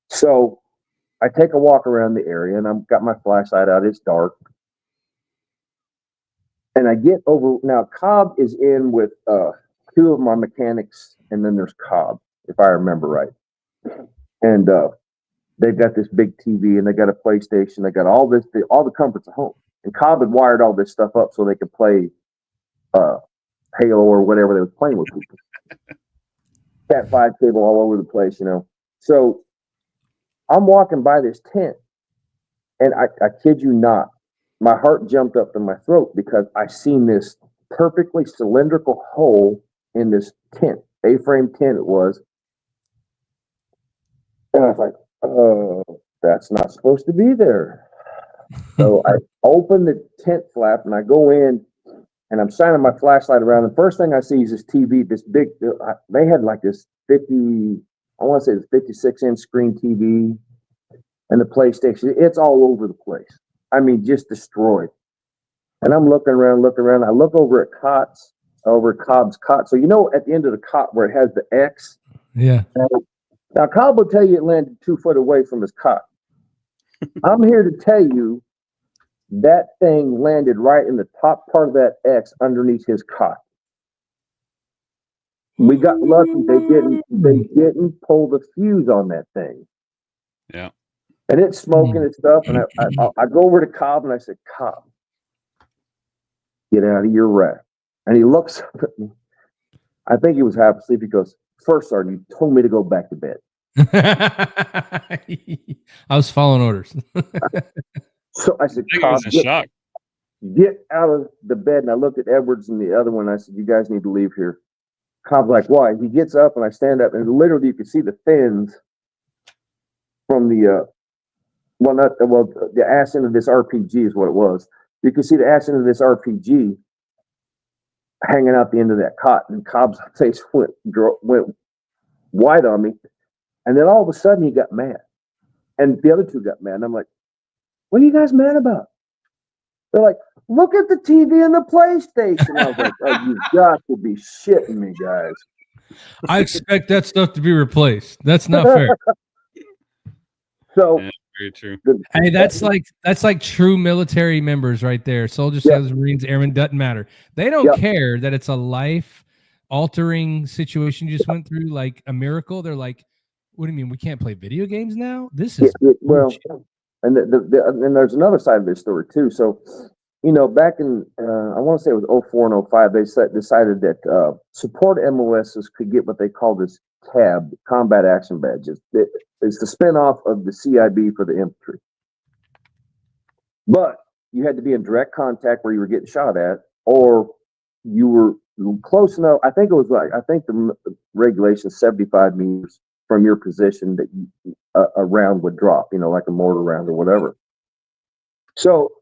So I take a walk around the area and I've got my flashlight out. It's dark. And I get over. Now, Cobb is in with 2 of my mechanics, and then there's Cobb, if I remember right. And they've got this big TV, and they got a PlayStation. They got all the comforts of home. And Cobb had wired all this stuff up so they could play Halo or whatever they was playing with people. Cat 5 cable all over the place, So I'm walking by this tent, and I kid you not, my heart jumped up in my throat because I seen this perfectly cylindrical hole in this tent, A-frame tent it was. And I was like, "Oh, that's not supposed to be there." So I open the tent flap and I go in and I'm shining my flashlight around. The first thing I see is this TV, this big, they had like this 56-inch screen TV and the PlayStation. It's all over the place. I mean, just destroyed. And I'm looking around. I look over at Cobb's cot. So, at the end of the cot where it has the X. Yeah. Now, Cobb will tell you it landed 2 foot away from his cot. I'm here to tell you that thing landed right in the top part of that X underneath his cot. We got lucky. They didn't pull the fuse on that thing. Yeah. And it's smoking and stuff. And I go over to Cobb and I said, "Cobb, get out of your rack." And he looks up at me. I think he was half asleep. He goes, "First Sergeant, you told me to go back to bed." I was following orders. So I said, I think it was "Cobb, a shock." get out of the bed." And I looked at Edwards and the other one. And I said, "You guys need to leave here." Cobb's like, "Why?" He gets up and I stand up and literally you could see the fins from the the ass end of this RPG is what it was. You could see the ass end of this RPG hanging out the end of that cot, and Cobb's face went white on me. And then all of a sudden he got mad. And the other 2 got mad. And I'm like, "What are you guys mad about?" They're like, "Look at the TV and the PlayStation." I was like, "Oh, you've got to be shitting me, guys." I expect that stuff to be replaced. That's not fair. So Yeah, very true. Hey, that's like true military members right there. Soldiers, sailors, Marines, airmen, doesn't matter. They don't care that it's a life-altering situation you just went through, like a miracle. They're like, "What do you mean we can't play video games now? This is bullshit." And and there's another side of this story too. So, back in I want to say it was 04 and 05, they decided that support MOSs could get what they call this CAB, Combat Action Badges. It's the spinoff of the CIB for the infantry. But you had to be in direct contact where you were getting shot at, or you were close enough. I think the regulation 75 meters from your position that a round would drop, like a mortar round or whatever. So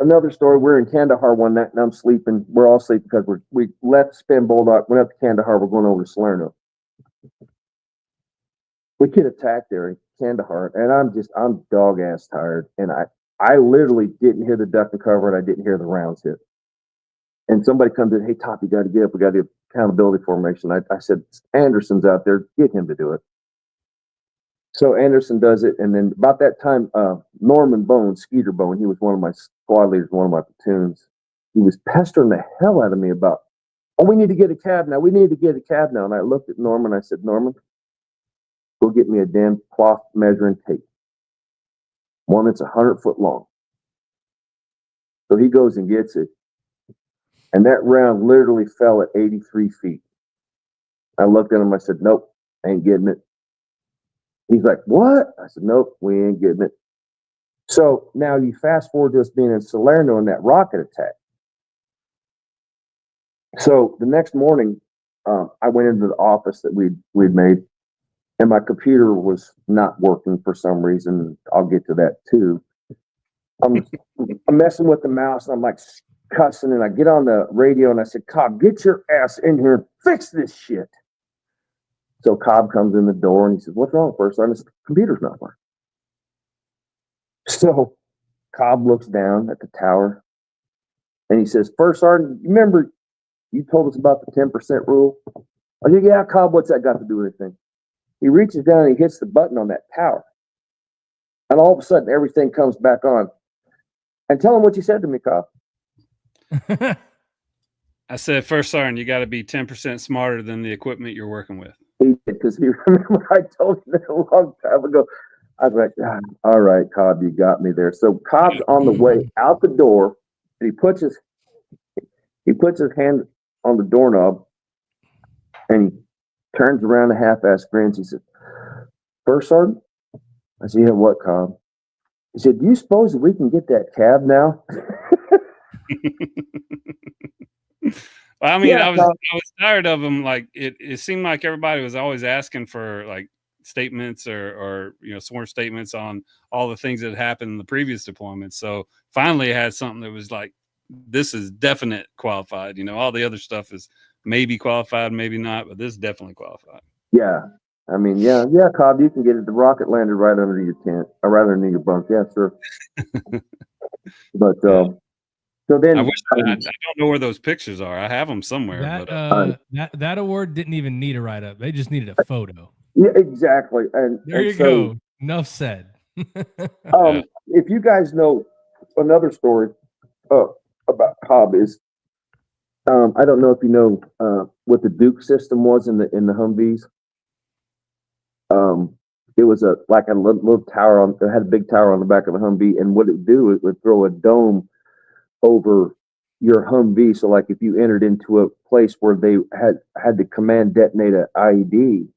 another story, we're in Kandahar one night and I'm sleeping. We're all sleeping because we left Spin Bulldog, went up to Kandahar, we're going over to Salerno. We get attacked there in Kandahar and I'm dog ass tired. And I literally didn't hear the duck and cover and I didn't hear the rounds hit. And somebody comes in, "Hey, Top, you got to get up. We got to do accountability formation." I said, "Anderson's out there. Get him to do it." So Anderson does it. And then about that time, Norman Bone, Skeeter Bone, he was one of my squad leaders, one of my platoons. He was pestering the hell out of me about, "Oh, we need to get a cab now. We need to get a cab now." And I looked at Norman. I said, "Norman, go get me a damn cloth measuring tape. One that's 100 foot long." So he goes and gets it. And that round literally fell at 83 feet. I looked at him. I said, nope, ain't getting it. He's like, what? I said, nope, we ain't getting it. So now you fast forward to us being in Salerno in that rocket attack. So the next morning, I went into the office that we'd made, and my computer was not working for some reason. I'll get to that too. I'm messing with the mouse, and I'm like cussing, and I get on the radio, and I said, Cobb, get your ass in here and fix this shit. So Cobb comes in the door, and he says, what's wrong, First Sergeant? The computer's not working. So Cobb looks down at the tower, and he says, First Sergeant, you remember you told us about the 10% rule? I said, yeah, Cobb, what's that got to do with anything? He reaches down and he hits the button on that tower. And all of a sudden, everything comes back on. And tell him what you said to me, Cobb. I said, First Sergeant, you got to be 10% smarter than the equipment you're working with. He did, because he remember I told him that a long time ago. I was like, all right, Cobb, you got me there. So Cobb's on the way out the door, and he puts his hand on the doorknob, and he turns around and half-ass grins. He said, First Sergeant? I said, yeah, what, Cobb? He said, do you suppose that we can get that cab now? Well, I mean, yeah, I was tired of them. Like it seemed like everybody was always asking for like statements or sworn statements on all the things that happened in the previous deployments. So finally, I had something that was like, this is definite qualified. All the other stuff is maybe qualified, maybe not, but this is definitely qualified. Yeah. I mean, yeah, Cobb, you can get it. The rocket landed right under your tent, or right under your bunk. Yeah, sure. But so then I don't know where those pictures are. I have them somewhere. That award didn't even need a write-up. They just needed a photo. Yeah, exactly. And there you go. Enough said. If you guys know another story about Cobb is, I don't know if you know what the Duke system was in the Humvees. It was a little tower it had a big tower on the back of the Humvee, and what it would do, it would throw a dome over your Humvee. So like if you entered into a place where they had to command detonate an IED,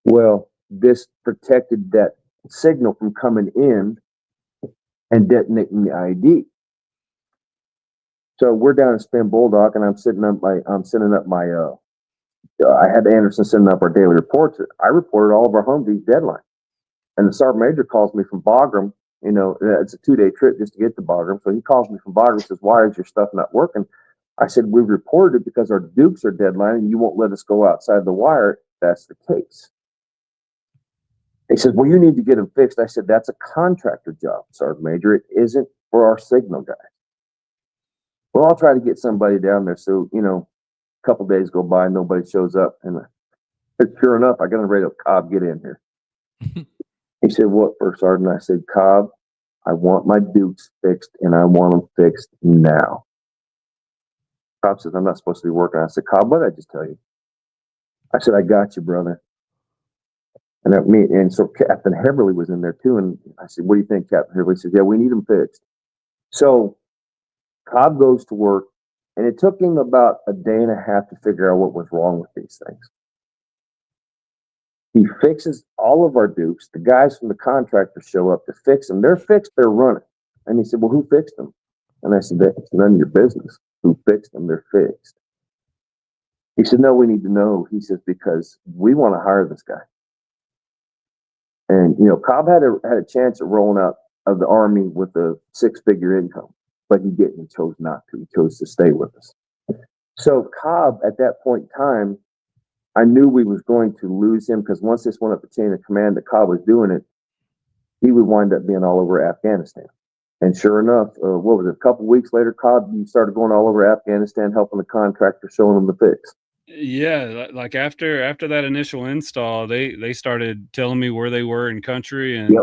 well, this protected that signal from coming in and detonating the IED. So we're down in Spin Bulldog, and I'm sending up my I had Anderson sending up our daily reports. I reported all of our Humvees deadline, and the sergeant major calls me from Bagram. It's a 2-day trip just to get to Bagram. So he calls me from Bagram and says, why is your stuff not working? I said, we reported it because our Dukes are deadline and you won't let us go outside the wire. That's the case. He says, well, you need to get them fixed. I said, that's a contractor job, Sergeant Major. It isn't for our signal guys. Well, I'll try to get somebody down there. So, a couple days go by, nobody shows up. And sure enough, I got on the radio, Cobb, get in here. He said, what, First Sergeant? I said, Cobb, I want my Dukes fixed, and I want them fixed now. Cobb says, I'm not supposed to be working. I said, Cobb, what did I just tell you? I said, I got you, brother. And so Captain Heverly was in there too. And I said, what do you think, Captain Heverly? He says, yeah, we need them fixed. So Cobb goes to work, and it took him about a day and a half to figure out what was wrong with these things. He fixes all of our Dukes. The guys from the contractor show up to fix them. They're fixed, they're running. And he said, well, who fixed them? And I said, it's none of your business. Who fixed them? They're fixed. He said, no, we need to know. He says, because we want to hire this guy. And, Cobb had a chance at rolling out of the Army with a 6-figure income, but he didn't. He chose not to. He chose to stay with us. So Cobb, at that point in time, I knew we was going to lose him, because once this went up the chain of command that Cobb was doing it, he would wind up being all over Afghanistan. And sure enough, what was it? A couple weeks later, Cobb started going all over Afghanistan, helping the contractor, showing them the fix. Yeah, like after that initial install, they started telling me where they were in country, and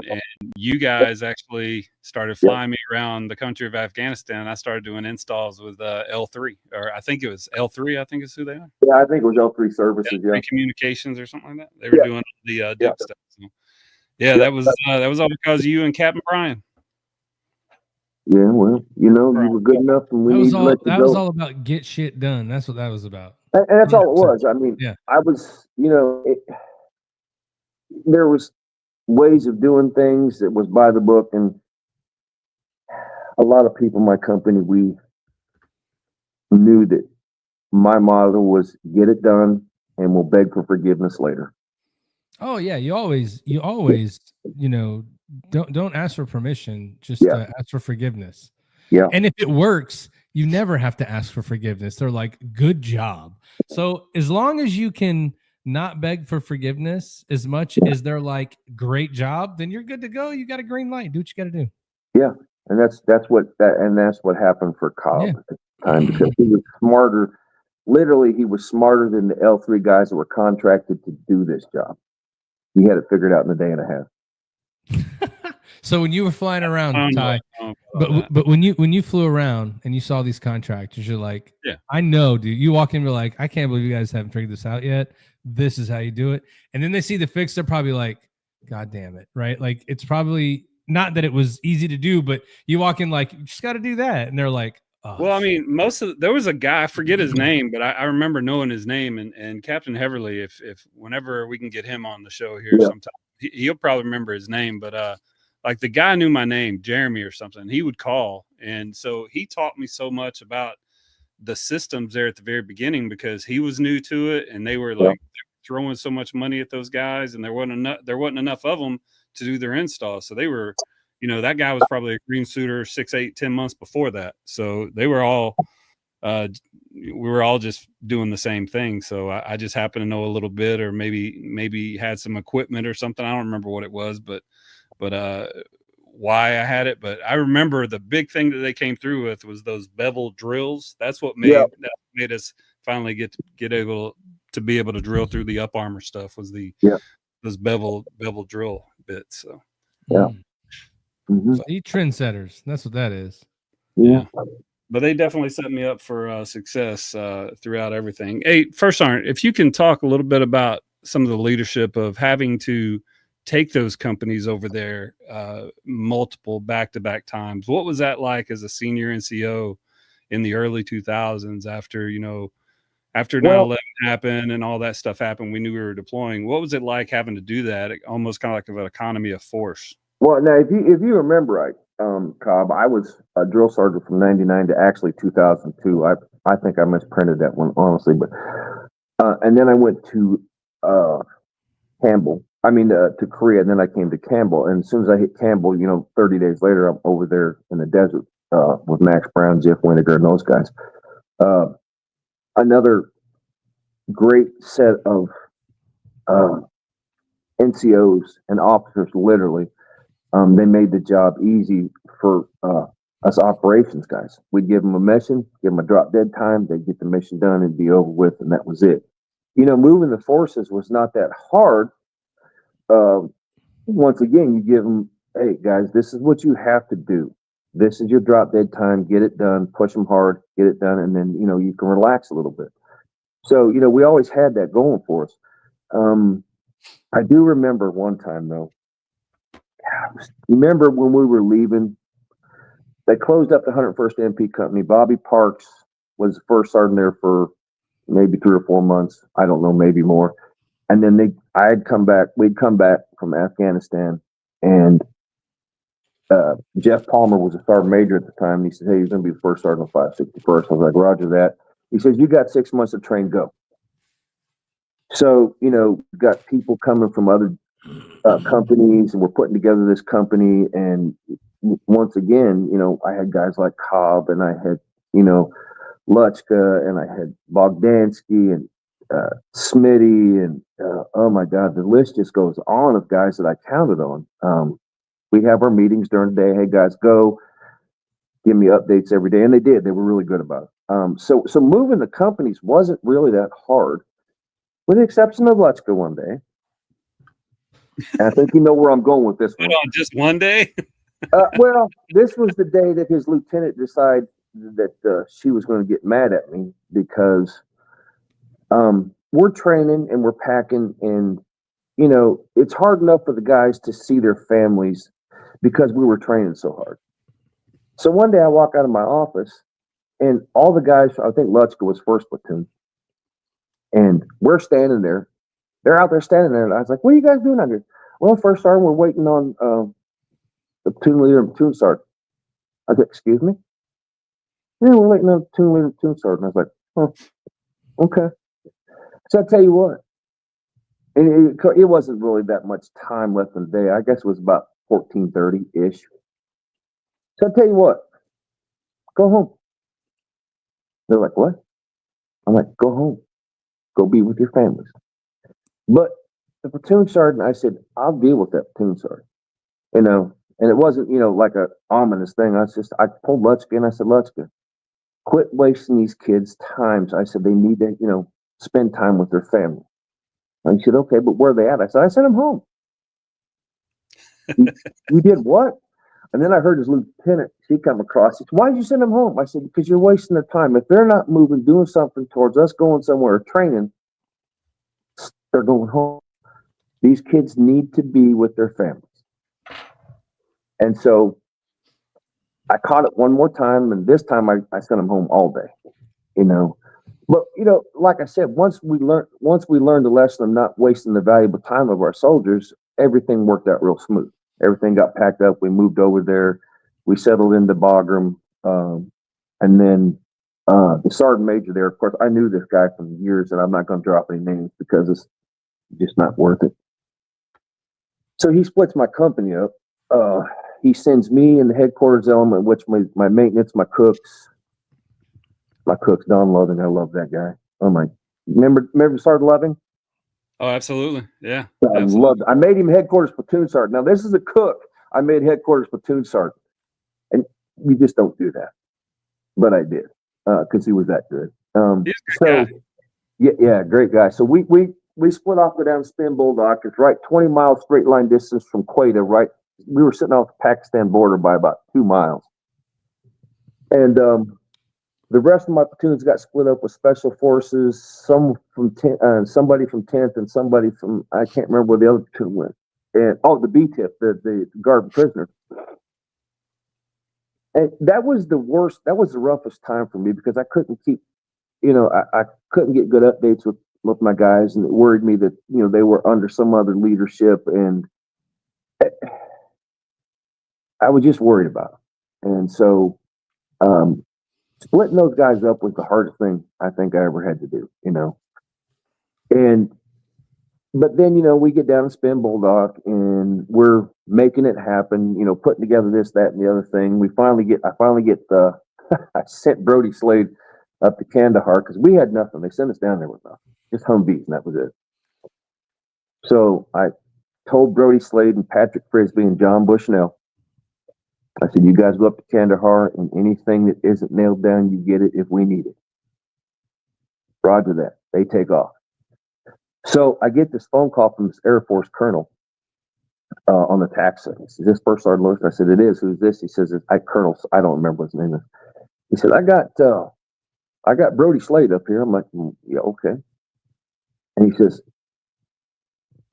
you guys actually started flying me around the country of Afghanistan. I started doing installs with L3, or I think it was L3. I think is who they are. Yeah, I think it was L3 Services. L3 Communications or something like that. They were doing the Duke stuff. So, that was all because of you and Captain Brian. Yeah, well, you were good enough, and we need to let you go. That was all about get shit done. That's what that was about. And that's all it was. I mean, I was, there was ways of doing things that was by the book, and a lot of people in my company, we knew that my motto was get it done, and we'll beg for forgiveness later. Oh yeah, you always, don't ask for permission, just ask for forgiveness. Yeah. And if it works, you never have to ask for forgiveness. They're like, good job. So as long as you can not beg for forgiveness as much as they're like, great job, then you're good to go. You got a green light. Do what you got to do. Yeah. And that's what happened for Cobb at the time, because he was smarter. Literally, he was smarter than the L3 guys that were contracted to do this job. He had it figured out in a day and a half. So when you were flying around, Ty, but when you flew around and you saw these contractors, you're like, I know, dude. You walk in, you're like, I can't believe you guys haven't figured this out yet. This is how you do it. And then they see the fix. They're probably like, God damn it, right? Like, it's probably not that it was easy to do, but you walk in like, you just got to do that, and they're like, oh, well, I mean, there was a guy, I forget his name, but I remember knowing his name, and Captain Heverly, if whenever we can get him on the show here sometime, he'll probably remember his name, but like the guy knew my name, Jeremy or something. He would call, and so he taught me so much about the systems there at the very beginning, because he was new to it, and they were like throwing so much money at those guys, and there wasn't enough of them to do their install, so they were. That guy was probably a green suitor 6, 8, 10 months before that. So they were all, we were all just doing the same thing. So I just happened to know a little bit, or maybe had some equipment or something. I don't remember what it was, but why I had it. But I remember the big thing that they came through with was those bevel drills. That's what made us finally get able to be able to drill through the up armor stuff, was those bevel drill bits. So So trendsetters. That's what that is. Yeah. But they definitely set me up for success throughout everything. Hey, first, Sergeant, if you can talk a little bit about some of the leadership of having to take those companies over there multiple back-to-back times. What was that like as a senior NCO in the early 2000s after 9/11 happened and all that stuff happened? We knew we were deploying. What was it like having to do that? Almost kind of like an economy of force. Well, now, if you remember right, Cobb, I was a drill sergeant from 99 to actually 2002. I think I misprinted that one, honestly. But and then I went to Campbell. To Korea, and then I came to Campbell. And as soon as I hit Campbell, 30 days later, I'm over there in the desert with Max Brown, Jeff Winnegar, and those guys. Another great set of NCOs and officers, literally. They made the job easy for us operations guys. We'd give them a mission, give them a drop dead time, they'd get the mission done and be over with, and that was it. Moving the forces was not that hard. Once again, you give them, hey guys, this is what you have to do. This is your drop dead time, get it done, push them hard, get it done, and then, you can relax a little bit. So, we always had that going for us. I do remember one time though, remember when we were leaving, they closed up the 101st MP company. Bobby Parks was the first sergeant there for maybe 3 or 4 months. I don't know, maybe more. And then we'd come back from Afghanistan, and Jeff Palmer was a sergeant major at the time. And he said, hey, you're going to be the first sergeant on 561st. I was like, roger that. He says, you got 6 months to train, go. So, got people coming from other companies, and we're putting together this company. And once again, I had guys like Cobb, and I had, Luchka, and I had Bogdansky, and Smitty, and oh my God, the list just goes on of guys that I counted on. We have our meetings during the day. Hey guys, go give me updates every day, and they did. They were really good about it. So moving the companies wasn't really that hard, with the exception of Luchka one day. And I think you know where I'm going with this one. Just one day? Well, this was the day that his lieutenant decided that she was going to get mad at me, because we're training and we're packing, and it's hard enough for the guys to see their families because we were training so hard. So one day I walk out of my office and all the guys, I think Loeschner was first platoon, and we're standing there. They're out there standing there. And I was like, what are you guys doing out here? Well, first sergeant, we're waiting on the platoon leader and platoon sergeant. I said, excuse me? Yeah, we're waiting on the platoon leader and platoon sergeant. I was like, oh, okay. So I tell you what, and it wasn't really that much time left in the day. I guess it was about 14:30-ish. So I tell you what, go home. They're like, what? I'm like, go home. Go be with your families. But the platoon sergeant, I said, I'll deal with that platoon sergeant. You know, and it wasn't, like a ominous thing. I pulled Loeschner and I said, Loeschner, quit wasting these kids' times. I said, they need to, spend time with their family. And he said, okay, but where are they at? I sent them home. You did what? And then I heard his lieutenant, she come across. He said, why did you send them home? I said, because you're wasting their time. If they're not moving, doing something towards us going somewhere or training, they're going home. These kids need to be with their families. And so I caught it one more time, and this time I sent them home all day, But like I said, once we learned the lesson of not wasting the valuable time of our soldiers, everything worked out real smooth. Everything got packed up. We moved over there. We settled into Bagram, and then the sergeant major there. Of course, I knew this guy from years, and I'm not going to drop any names because it's just not worth it. So he splits my company up. He sends me in the headquarters element, which my maintenance, my cooks, Don Loving. I love that guy. Oh my! Remember Sergeant Loving? Oh, absolutely. Yeah. I loved it. I made him headquarters platoon sergeant. Now this is a cook. I made headquarters platoon sergeant, and you just don't do that. But I did because he was that good. Yeah, great guy. So we split off, go down Spin Bulldog. It's right 20 miles straight line distance from Quetta. Right, we were sitting off the Pakistan border by about 2 miles, and the rest of my platoons got split up with special forces. Some from somebody from 10th, and somebody from I can't remember where the other platoon went. And the B-tip, the guard prisoner. And that was the worst. That was the roughest time for me because I couldn't keep, I couldn't get good updates with my guys, and it worried me that they were under some other leadership, and I was just worried about it. And so. Splitting those guys up was the hardest thing I think I ever had to do, But then, we get down and Spin Bulldog and we're making it happen, putting together this, that, and the other thing. I finally get I sent Brody Slade up to Kandahar because we had nothing. They sent us down there with nothing, just Humvees, and that was it. So I told Brody Slade and Patrick Frisbee and John Bushnell, I said, you guys go up to Kandahar, and anything that isn't nailed down, you get it if we need it. Roger that. They take off. So I get this phone call from this Air Force colonel on the tax side. He says, this First Sergeant Loeschner? I said, it is. Who's this? He says, Colonel. I don't remember what his name is. He said, I got Brody Slade up here. I'm like, yeah, okay. And he says,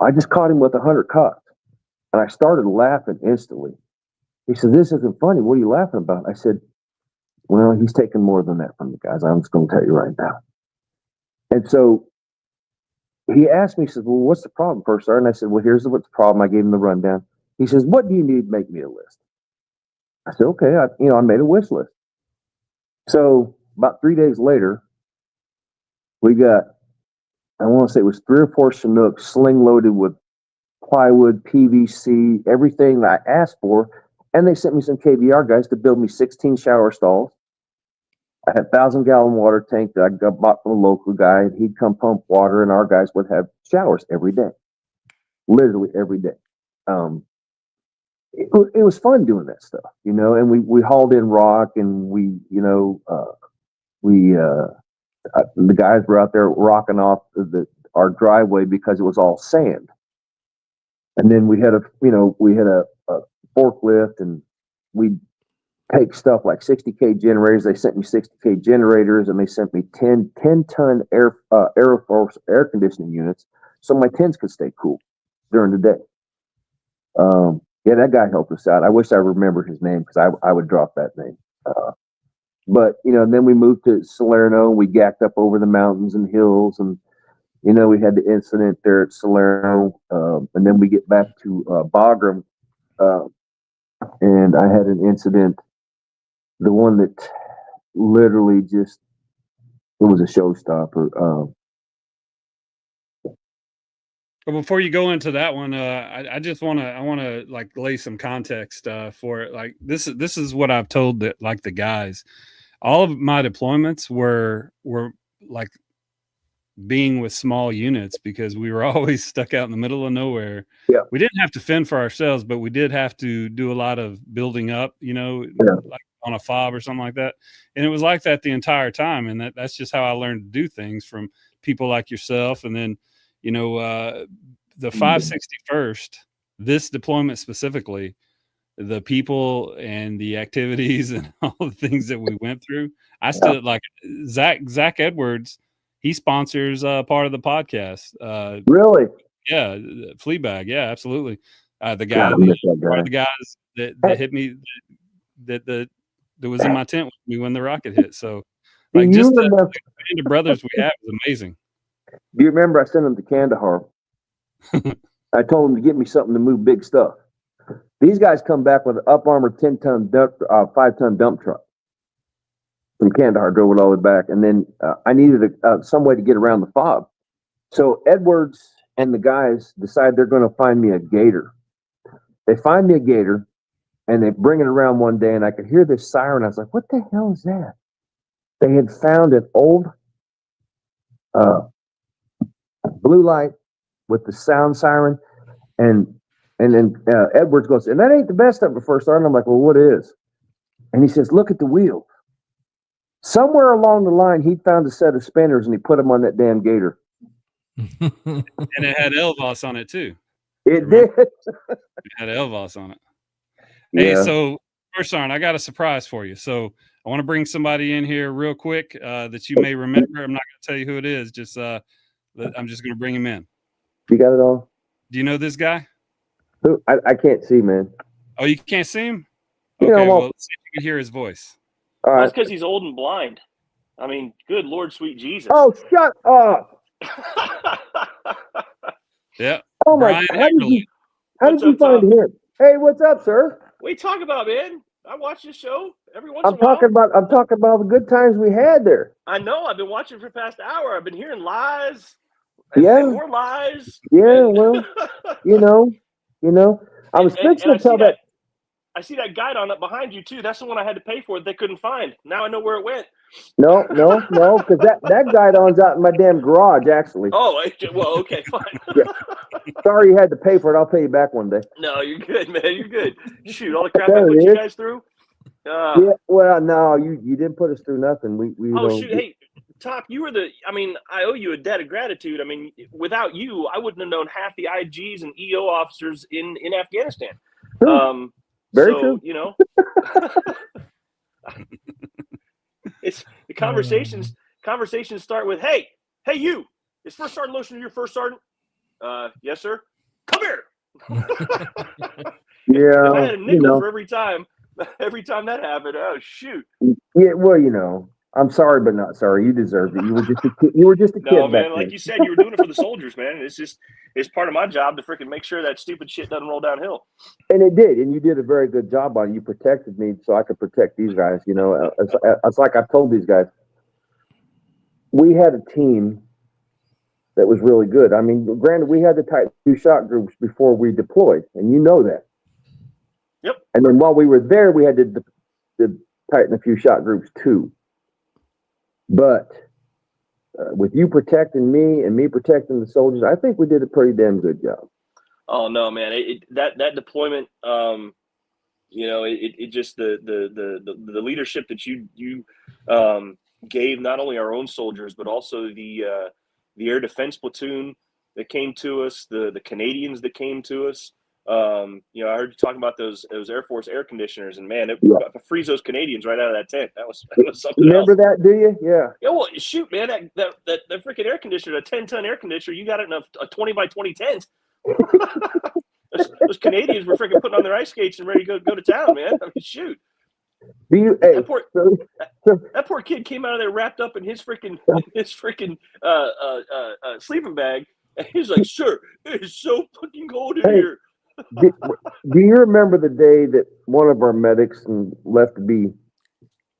I just caught him with 100 cops. And I started laughing instantly. He said, this isn't funny. What are you laughing about? I said, well, he's taking more than that from you guys. I'm just going to tell you right now. And so he asked me, he says, well, what's the problem, First Sergeant? And I said, well, here's what's the problem. I gave him the rundown. He says, what do you need to make me a list? I said, okay, I made a wish list. So about 3 days later, we got, I want to say it was 3 or 4 Chinooks sling loaded with plywood, PVC, everything that I asked for. And they sent me some KBR guys to build me 16 shower stalls. I had a 1,000-gallon water tank that I got bought from a local guy. He'd come pump water, and our guys would have showers every day, literally every day. It was fun doing that stuff, And we hauled in rock, and the guys were out there rocking off our driveway because it was all sand. And then we had a forklift, and we'd take stuff like 60K generators. They sent me 60K generators, and they sent me 10-ton Air Force air conditioning units so my tents could stay cool during the day. Yeah, that guy helped us out. I wish I remembered his name because I would drop that name. But, then we moved to Salerno. We gacked up over the mountains and hills. And, we had the incident there at Salerno. And then we get back to Bagram. And I had an incident, the one that literally just, it was a showstopper. But before you go into that one, I just want to like lay some context for it. Like this is what I've told the guys. All of my deployments were like being with small units because we were always stuck out in the middle of nowhere. Yeah. We didn't have to fend for ourselves, but we did have to do a lot of building up, like on a fob or something like that. And it was like that the entire time. And that's just how I learned to do things from people like yourself. And then, the 561st, this deployment specifically, the people and the activities and all the things that we went through, I still like Zach Edwards. He sponsors part of the podcast. Really? Yeah, Fleabag. Yeah, absolutely. The guy, one of the guys that hit me, that was in my tent with me when the rocket hit. So, like, just the band of brothers we have is amazing. Do you remember I sent him to Kandahar? I told him to get me something to move big stuff. These guys come back with an up armored 10-ton 5-ton dump truck from Kandahar, drove it all the way back. And then I needed some way to get around the fob. So Edwards and the guys decide they're going to find me a gator. They find me a gator and they bring it around one day and I could hear this siren. I was like, what the hell is that? They had found an old blue light with the sound siren, and then Edwards goes, and that ain't the best of it first start. And I'm like, well, what is? And he says, look at the wheel. Somewhere along the line, he found a set of spinners and he put them on that damn gator. And it had Elvas on it too. It did. It had Elvas on it. Hey, so First Sergeant, I got a surprise for you. So I want to bring somebody in here real quick that you may remember. I'm not going to tell you who it is. Just I'm just going to bring him in. You got it all? Do you know this guy? Who? I can't see, man. Oh, you can't see him? Okay, well, let's see if you can hear his voice. All right. That's because he's old and blind. I mean, good Lord, sweet Jesus. Oh, shut up. Yeah. Oh, my God. How did you find him? Hey, what's up, sir? What are you talking about, man? I watch this show every once in a while. I'm talking about the good times we had there. I know. I've been watching for the past hour. I've been hearing lies. Yeah. And more lies. Yeah, well, I was fixing to tell that. I see that guide on it behind you, too. That's the one I had to pay for that they couldn't find. Now I know where it went. No, because that guidon's out in my damn garage, actually. Oh, well, okay, fine. Yeah. Sorry you had to pay for it. I'll pay you back one day. No, you're good, man. You're good. Shoot, all the crap I put you guys through. Yeah, well, no, you didn't put us through nothing. We shoot, hey, Top, you were I owe you a debt of gratitude. I mean, without you, I wouldn't have known half the IGs and EO officers in Afghanistan. Very true. It's the conversations start with, hey, you, is First Sergeant Loeschner your first sergeant? Yes, sir. Come here. Yeah. I had a nickel for every time that happened. Oh, shoot. Yeah, well, I'm sorry, but not sorry. You deserved it. You were just a kid. No, man, back like then. you said, you were doing it for the soldiers, man. It's part of my job to freaking make sure that stupid shit doesn't roll downhill. And it did, and you did a very good job on it. You protected me so I could protect these guys. It's like I've told these guys. We had a team that was really good. I mean, granted, we had to tighten 2 shot groups before we deployed, and you know that. Yep. And then while we were there, we had to tighten a few shot groups too. But with you protecting me and me protecting the soldiers, I think we did a pretty damn good job. Oh no, man! That deployment, it just the leadership that you gave not only our own soldiers but also the air defense platoon that came to us, the Canadians that came to us. I heard you talking about those Air Force air conditioners, and man, it freeze those Canadians right out of that tent. That was something. Remember that? Do you? Yeah. Yeah. Well, shoot, man, that freaking air conditioner, a 10-ton air conditioner, you got it in a 20 by 20 tent. Those Canadians were freaking putting on their ice skates and ready to go to town, man. I mean, shoot. That poor kid came out of there wrapped up in his freaking sleeping bag, and he's like, "Sir, it is so fucking cold in here." Do you remember the day that one of our medics, and left to be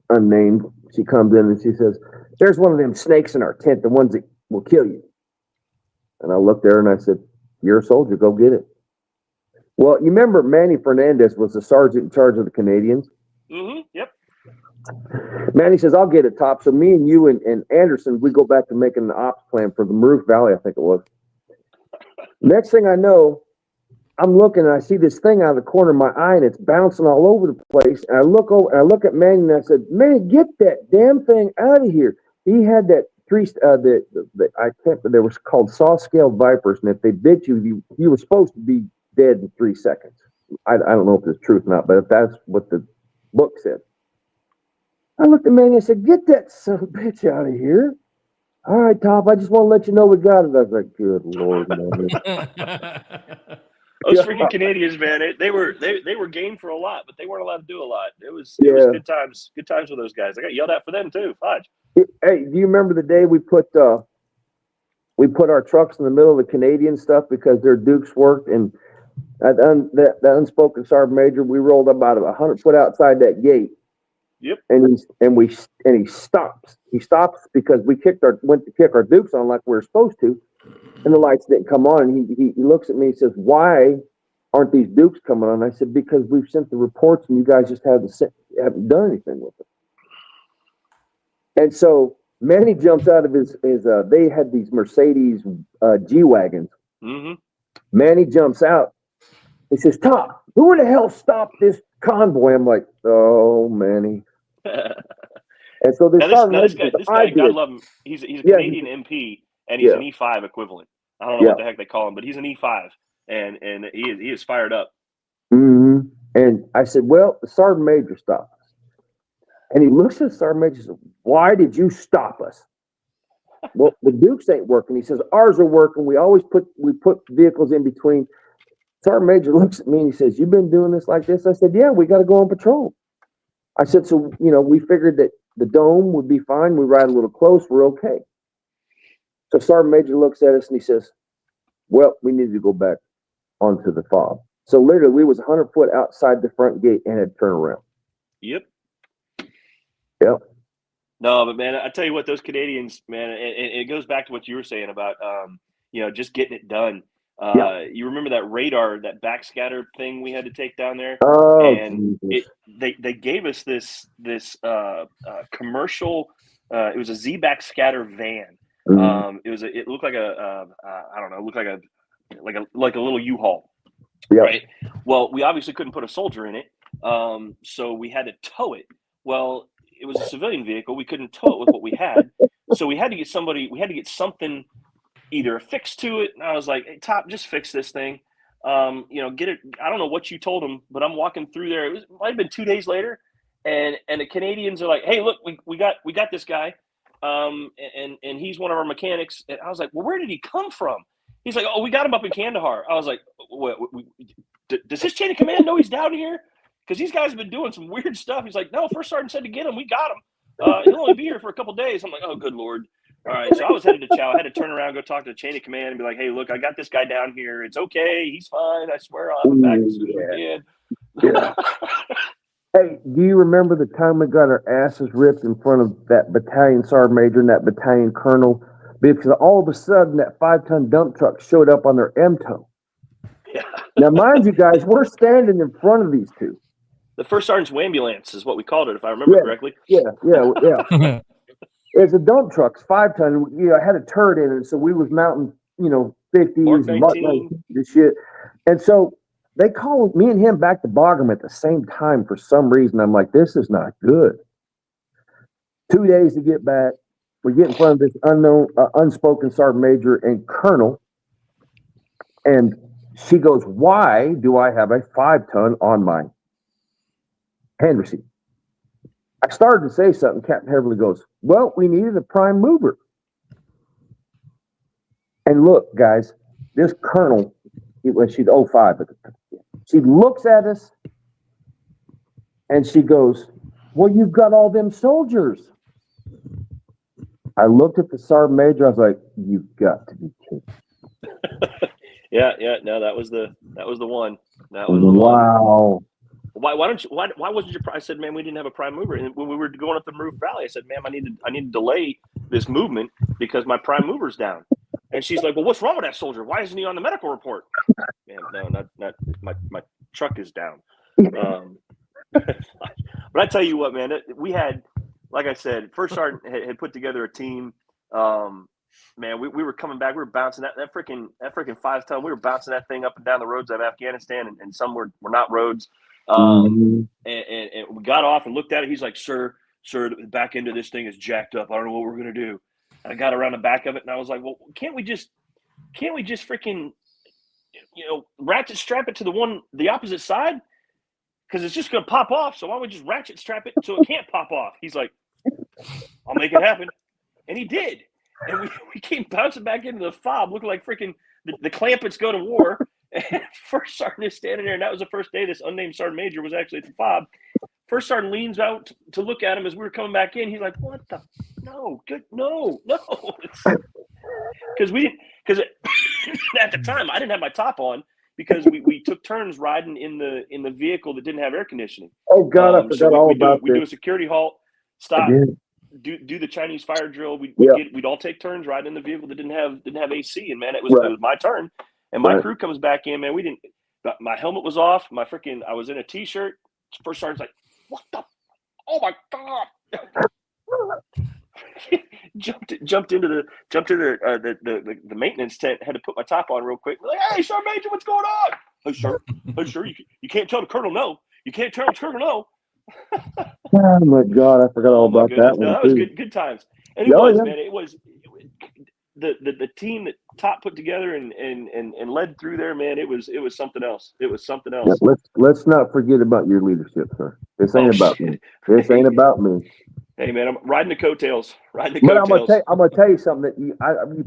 unnamed, she comes in and she says, "There's one of them snakes in our tent, the ones that will kill you." And I looked there and I said, "You're a soldier, go get it." Well, you remember Manny Fernandez was the sergeant in charge of the Canadians? Mm-hmm. Yep. Manny says, "I'll get it, Top." So me and you and Anderson, we go back to making an ops plan for the Maroof Valley, I think it was. Next thing I know, I'm looking and I see this thing out of the corner of my eye and it's bouncing all over the place. And I look over and I look at Manny and I said, "Manny, get that damn thing out of here." He had that they were called saw-scaled vipers, and if they bit you, you were supposed to be dead in 3 seconds. I don't know if it's truth or not, but if that's what the book said. I looked at Manny and I said, "Get that son of a bitch out of here." "All right, Top, I just want to let you know we got it." I was like, "Good Lord, man." Those freaking Canadians, man, they were game for a lot, but they weren't allowed to do a lot. It was good times with those guys. I got yelled at for them too. Fudge. Hey, do you remember the day we put our trucks in the middle of the Canadian stuff because their Dukes worked, and that unspoken sergeant major, we rolled about 100 foot outside that gate. Yep. And he stops. He stops because we went to kick our Dukes on like we were supposed to, and the lights didn't come on. And he looks at me and says, "Why aren't these Dukes coming on?" I said, "Because we've sent the reports and you guys just haven't done anything with them." And so Manny jumps out of his they had these Mercedes G-Wagons. Mm-hmm. Manny jumps out. He says, "Top, who in the hell stopped this convoy?" I'm like, "Oh, Manny." And so this guy, God love him. He's a Canadian MP, and he's an E5 equivalent. I don't know what the heck they call him, but he's an E5, and he is fired up. Mm-hmm. And I said, "Well, the sergeant major stopped us." And he looks at the sergeant major and says, "Why did you stop us?" "Well, the Dukes ain't working." He says, "Ours are working. We put vehicles in between." Sergeant major looks at me and he says, "You've been doing this like this?" I said, "Yeah, we got to go on patrol." I said, "So, we figured that the dome would be fine. We ride a little close. We're okay." So sergeant major looks at us and he says, "Well, we need to go back onto the fob." So literally we was 100 foot outside the front gate and had to turn around. Yep. Yep. No, but man, I tell you what, those Canadians, man, and it goes back to what you were saying about, just getting it done. You remember that radar, that backscatter thing we had to take down there? Oh, and they gave us this commercial. It was a Z backscatter van. Mm-hmm. It looked like like a little U-Haul. Yep. Right. Well, we obviously couldn't put a soldier in it, so we had to tow it. Well, it was a civilian vehicle. We couldn't tow it with what we had, so we had to get somebody. We had to get something either affixed to it. And I was like, "Hey, Top, just fix this thing. Get it." I don't know what you told them, but I'm walking through there. It might have been 2 days later, and the Canadians are like, "Hey, look, we got this guy, and he's one of our mechanics." And I was like, "Well, where did he come from?" He's like, "Oh, we got him up in Kandahar." I was like, "What? Does his chain of command know he's down here? Because these guys have been doing some weird stuff." He's like, "No, first sergeant said to get him. We got him. He'll only be here for a couple days." I'm like, "Oh, good Lord." All right, so I was headed to Chow. I had to turn around, go talk to the chain of command and be like, "Hey, look, I got this guy down here. It's okay. He's fine. I swear I'll have him back as soon as we can." Yeah. Hey, do you remember the time we got our asses ripped in front of that battalion sergeant major and that battalion colonel? Because all of a sudden that 5-ton dump truck showed up on their M-tow. Yeah. Now, mind you guys, we're standing in front of these two. The first sergeant's wambulance is what we called it, if I remember correctly. Yeah. It's a dump truck, 5-ton. I had a turret in it, so we was mounting, 50s and this shit. And so they called me and him back to Bagram at the same time for some reason. I'm like, this is not good. 2 days to get back. We get in front of this unspoken sergeant major and colonel, and she goes, "Why do I have a 5-ton on my hand receipt?" I started to say something. Captain Heverly goes, "Well, we needed a prime mover." And look, guys, this colonel, she's 05, but she looks at us and she goes, "Well, you've got all them soldiers." I looked at the sergeant major. I was like, "You've got to be kidding." Yeah. No, that was the one. That was the wow. One. Why wasn't your? I said, man, we didn't have a prime mover. And when we were going up the Maroof Valley, I said, ma'am, I need to delay this movement because my prime mover's down. And she's like, well, what's wrong with that soldier? Why isn't he on the medical report? Man, no, not my truck is down. But I tell you what, man, we had, like I said, First Sergeant had put together a team. Man, we were coming back. We were bouncing that freaking 5-ton. We were bouncing that thing up and down the roads of Afghanistan, and some were not roads. And we got off and looked at it. He's like, sir, the back end of this thing is jacked up. I don't know what we're gonna do. And I got around the back of it, and I was like, well, can't we just freaking, ratchet strap it to the opposite side? Because it's just gonna pop off. So why don't we just ratchet strap it so it can't pop off? He's like, I'll make it happen, and he did. And we came bouncing back into the fob, looking like freaking the Clampets go to war. And First Sergeant is standing there, and that was the first day this unnamed Sergeant Major was actually at the fob. First Sergeant leans out to look at him as we were coming back in. He's like, "What the? No, good, no." Because at the time I didn't have my top on because we took turns riding in the vehicle that didn't have air conditioning. Oh God, I forgot all about this. We do a security halt, stop. Do the Chinese fire drill. We'd all take turns riding in the vehicle that didn't have AC, and man, it was my turn. And my crew comes back in, man. My helmet was off. I was in a t-shirt. First Sergeant's like, "What the? Oh my God!" jumped into the maintenance tent. Had to put my top on real quick. Like, "Hey, Sergeant Major, what's going on?" "Hey, sir, you can't tell the colonel no. You can't tell the colonel no." Oh my God, I forgot all about that one. No, that was good times. And man. It was the team that Top put together and led through there, man. It was something else. It was something else. Yeah, let's not forget about your leadership, sir. This ain't about me. This ain't about me. Hey man, I'm riding the coattails. But I'm gonna tell you something that you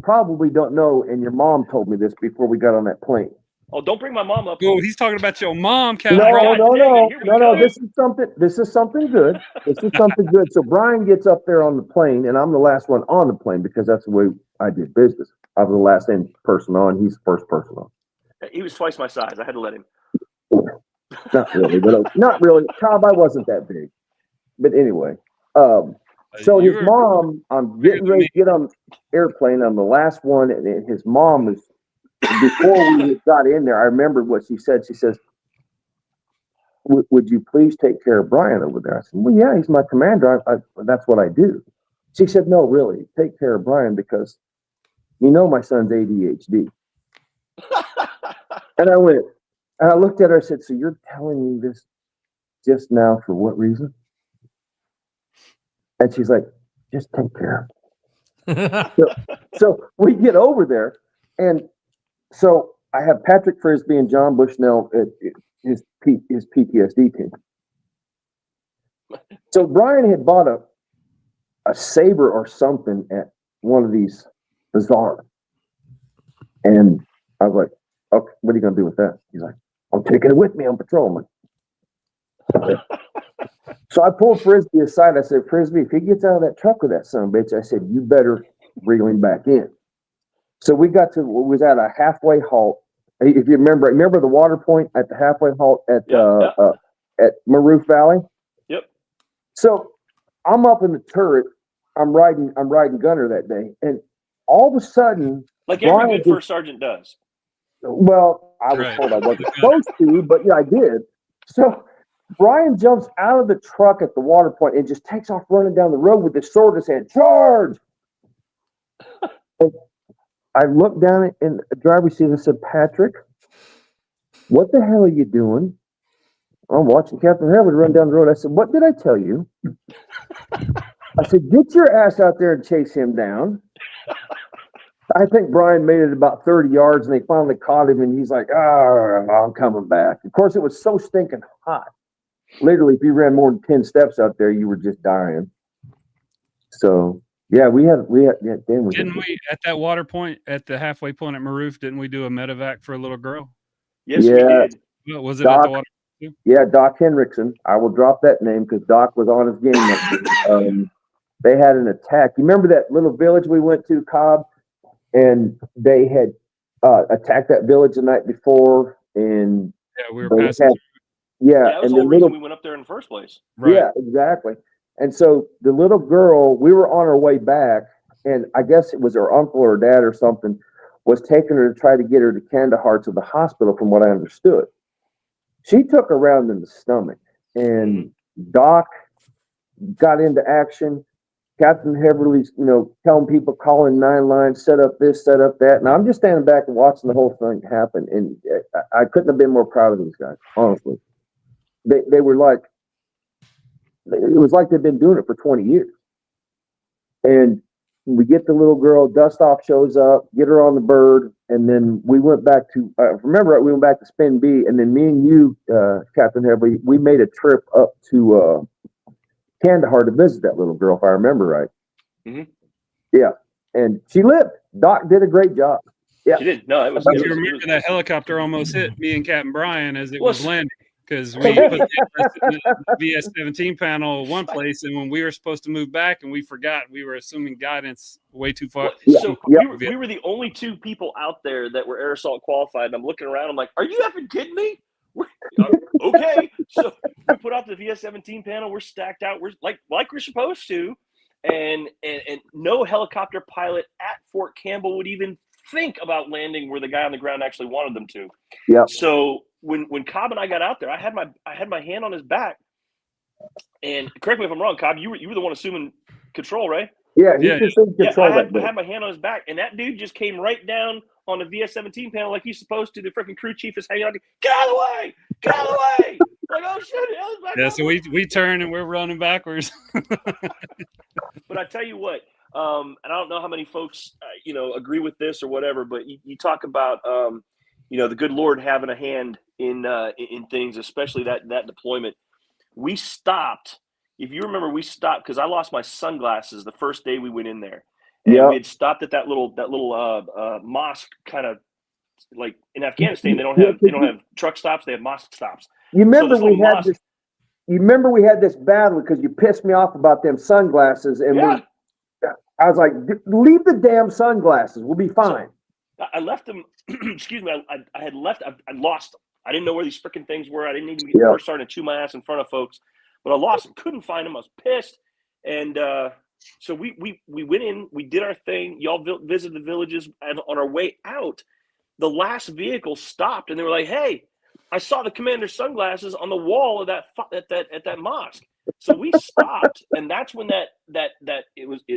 probably don't know, and your mom told me this before we got on that plane. Oh, don't bring my mom up. Oh, he's talking about your mom, Captain. No. This is something good. This is something good. So Brian gets up there on the plane, and I'm the last one on the plane because that's the way I did business. I was the last person on. He's the first person on. He was twice my size. I had to let him. Not really. Cobb, I wasn't that big. But anyway, so his mom, I'm getting ready to get on the airplane. I'm the last one, and his mom was. Before we got in there, I remember what she said. She says, would you please take care of Brian over there? I said, well, yeah, he's my commander. That's what I do. She said, no, really, take care of Brian because my son's ADHD. And I looked at her, I said, so you're telling me this just now for what reason? And she's like, just take care of him. So we get over there, and so I have Patrick Frisbee and John Bushnell at his PTSD team. So Brian had bought a saber or something at one of these bazaars. And I was like, okay, what are you going to do with that? He's like, I'm taking it with me on patrol. I'm like, okay. So I pulled Frisbee aside. I said, Frisbee, if he gets out of that truck with that son of a bitch, I said, you better reel him back in. So we was at a halfway halt. If you remember the water point at the halfway halt at Maroof Valley. Yep. So I'm up in the turret. I'm riding gunner that day, and all of a sudden, like every good first sergeant does. Well, I was told I wasn't supposed to, but yeah, I did. So Brian jumps out of the truck at the water point and just takes off running down the road with his sword in his hand. Charge! And I looked down in the driver's seat and I said, Patrick, what the hell are you doing? I'm watching Captain Harold run down the road. I said, what did I tell you? I said, get your ass out there and chase him down. I think Brian made it about 30 yards and they finally caught him and he's like, I'm coming back. Of course, it was so stinking hot. Literally, if you ran more than 10 steps out there, you were just dying. So, yeah, didn't we at that water point, at the halfway point at Maroof, didn't we do a medevac for a little girl? Yes, Yeah. we did. Well, was it Doc, at the water? Yeah, Doc Henriksen. I will drop that name because Doc was on his game up there. They had an attack. You remember that little village we went to, Cobb? And they had attacked that village the night before. And Yeah, we were they passing. had, Yeah, that was and the the whole reason little, we went up there in the first place. Right. yeah, exactly. And so the little girl, we were on our way back, and I guess it was her uncle or dad or something, was taking her to try to get her to Kandahar to the hospital, from what I understood. She took her round in the stomach, and Doc got into action. Captain Heverly's, telling people, calling 9 lines, set up this, set up that. And I'm just standing back and watching the whole thing happen. And I couldn't have been more proud of these guys, honestly. They were like, it was like they've been doing it for 20 years. And we get the little girl, Dustoff shows up, get her on the bird. And then we went back to, we went back to Spin B. And then me and you, Captain Heverly, we made a trip up to Kandahar to visit that little girl, if I remember right. Mm-hmm. Yeah. And she lived. Doc did a great job. Yeah. She did. No, it was. But you remember that helicopter almost hit me and Captain Brian as it was landing, because we put the VS-17 panel one place, and when we were supposed to move back and we forgot, we were assuming guidance way too far. So we were the only 2 people out there that were air assault qualified. And I'm looking around. I'm like, are you effing kidding me? Okay. So we put out the VS-17 panel. We're stacked out. We're like we're supposed to. And no helicopter pilot at Fort Campbell would even think about landing where the guy on the ground actually wanted them to. Yeah. So when Cobb and I got out there, I had my hand on his back. And correct me if I'm wrong, Cobb, you were the one assuming control, right? Yeah, I had my hand on his back, and that dude just came right down on the VS-17 panel like he's supposed to. The freaking crew chief is hanging out. Get out of the way! Get out of the way! Like, oh shit! Yeah, so we turn and we're running backwards. But I tell you what, and I don't know how many folks agree with this or whatever, but you talk about the good Lord having a hand in things, especially that deployment. We stopped. If you remember, we stopped because I lost my sunglasses the first day we went in there. And we had stopped at that little mosque, kind of like in Afghanistan. They don't have truck stops; they have mosque stops. You remember we had this battle because you pissed me off about them sunglasses, and I was like, "Leave the damn sunglasses. We'll be fine." So I left them. Excuse me. I had left. I lost them. I didn't know where these freaking things were. I didn't even get first starting to chew my ass in front of folks, but I lost them. Couldn't find them. I was pissed, and so we went in. We did our thing. Y'all visited the villages, and on our way out, the last vehicle stopped, and they were like, "Hey, I saw the commander's sunglasses on the wall of that at that mosque." So we stopped, and that's when it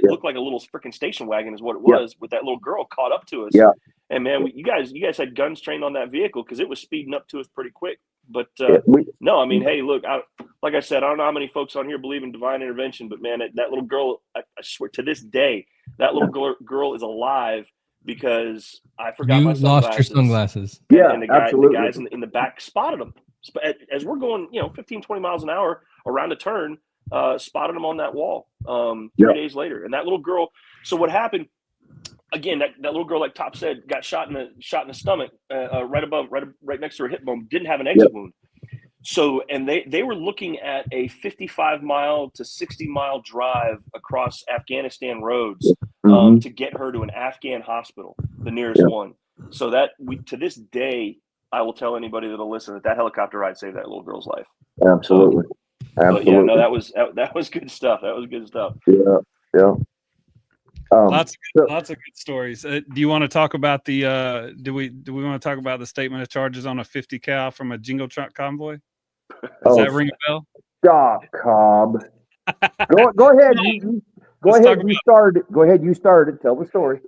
looked like a little freaking station wagon is what it was, with that little girl caught up to us. Yeah. And man, you guys had guns trained on that vehicle because it was speeding up to us pretty quick. But no, I mean, hey, look, like I said, I don't know how many folks on here believe in divine intervention, but man, that little girl, I swear to this day, that little girl is alive because I forgot my sunglasses. You lost your sunglasses. And the guys in the back spotted them. As we're going, 15, 20 miles an hour around a turn, spotted them on that wall 3 days later. And that little girl, so what happened, again, that little girl, like Top said, got shot in the stomach, right next to her hip bone, didn't have an exit wound. So, and they were looking at a 55-mile to 60-mile drive across Afghanistan roads to get her to an Afghan hospital, the nearest one. So to this day, I will tell anybody that'll listen that helicopter ride saved that little girl's life. Absolutely. But yeah, no, that was good stuff. That was good stuff. Yeah. Lots of good stories. Do you want to talk about the? Do we want to talk about the statement of charges on a 50 cal from a jingle truck convoy? Does that ring a bell? Stop, Cobb. Go ahead. Go ahead. You started. Go ahead. You started. Tell the story.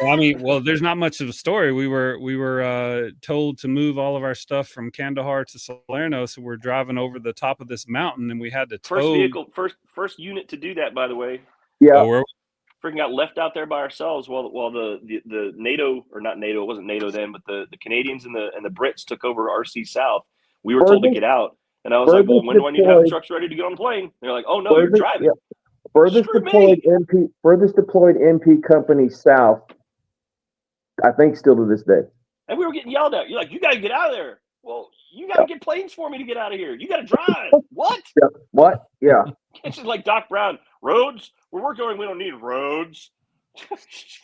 Well, there's not much of a story. We were told to move all of our stuff from Kandahar to Salerno, so we're driving over the top of this mountain, and we had to tow. First unit to do that, by the way. Yeah. Freaking got left out there by ourselves while the NATO, or not NATO, it wasn't NATO then, but the Canadians and the Brits took over RC South. We were told to get out, and I was like, "Well, when do I need to have the trucks ready to get on the plane?" And they're like, "Oh no, you're driving." Yeah. Furthest deployed MP company south, I think still to this day. And we were getting yelled at. You're like, you got to get out of there. Well, you got to get planes for me to get out of here. You got to drive. What? Yeah. What? Yeah. It's just like Doc Brown. Roads? We're working on, we don't need roads.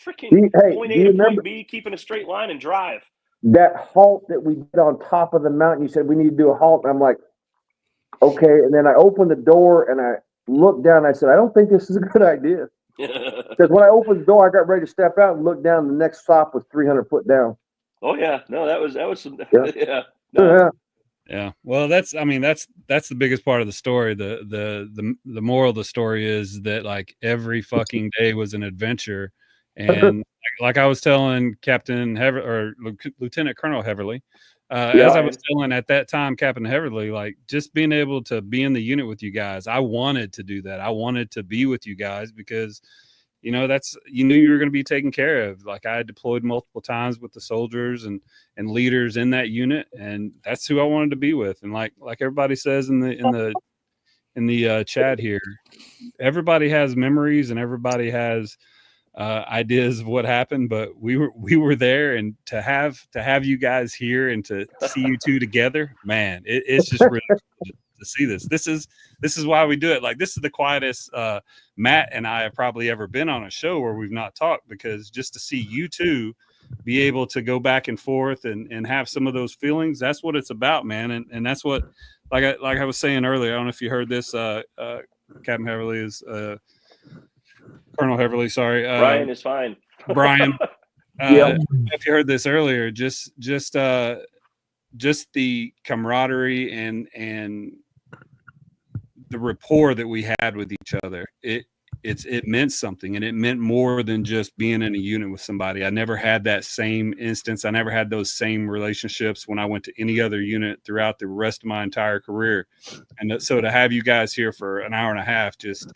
Freaking point A to point B, keeping a straight line and drive. That halt that we did on top of the mountain, you said we need to do a halt. And I'm like, okay. And then I opened the door and I looked down and I said, I don't think this is a good idea. Because when I opened the door, I got ready to step out and look down. The next stop was 300 foot down. Oh yeah. No, that was some, yeah. Yeah. No. Yeah. Well, that's the biggest part of the story. The moral of the story is that like every fucking day was an adventure. And like I was telling Captain Heverly or Lieutenant Colonel Heverly, as I was telling at that time, Captain Heverly, like just being able to be in the unit with you guys, I wanted to do that. I wanted to be with you guys because, you know, you knew you were going to be taken care of. Like I deployed multiple times with the soldiers and leaders in that unit, and that's who I wanted to be with. And like everybody says in the chat here, everybody has memories and everybody has ideas of what happened, but we were there, and to have you guys here and to see you two together, man, it's just really cool to see this. This is why we do it. Like this is the quietest Matt and I have probably ever been on a show where we've not talked, because just to see you two be able to go back and forth and have some of those feelings, that's what it's about, man. And that's what, like I was saying earlier, I don't know if you heard this, Captain Heverly is Colonel Heverly, sorry. Brian is fine. Brian. If you heard this earlier, just the camaraderie and the rapport that we had with each other, it meant something, and it meant more than just being in a unit with somebody. I never had that same instance. I never had those same relationships when I went to any other unit throughout the rest of my entire career. And so to have you guys here for an hour and a half, just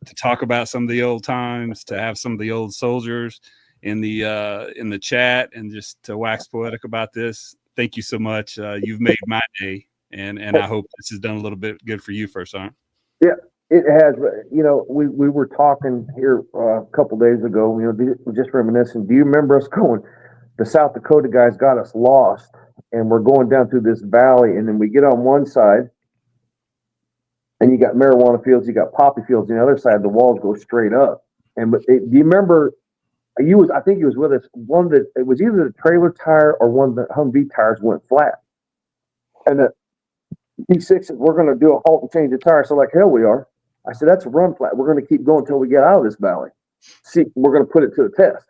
to talk about some of the old times, to have some of the old soldiers in the chat, and just to wax poetic about this. Thank you so much. You've made my day, and I hope this has done a little bit good for you, First Sergeant. Yeah, it has. You know, we were talking here a couple days ago. You know, just reminiscing. Do you remember us going? The South Dakota guys got us lost, and we're going down through this valley, and then we get on one side, and you got marijuana fields, you got poppy fields, and the other side the walls go straight up. And do you remember? I think he was with us. It was either the trailer tire or one of the Humvee tires went flat. And the P6 said, we're going to do a halt and change the tire. So like, hell we are. I said, that's a run flat. We're going to keep going until we get out of this valley. See, we're going to put it to the test.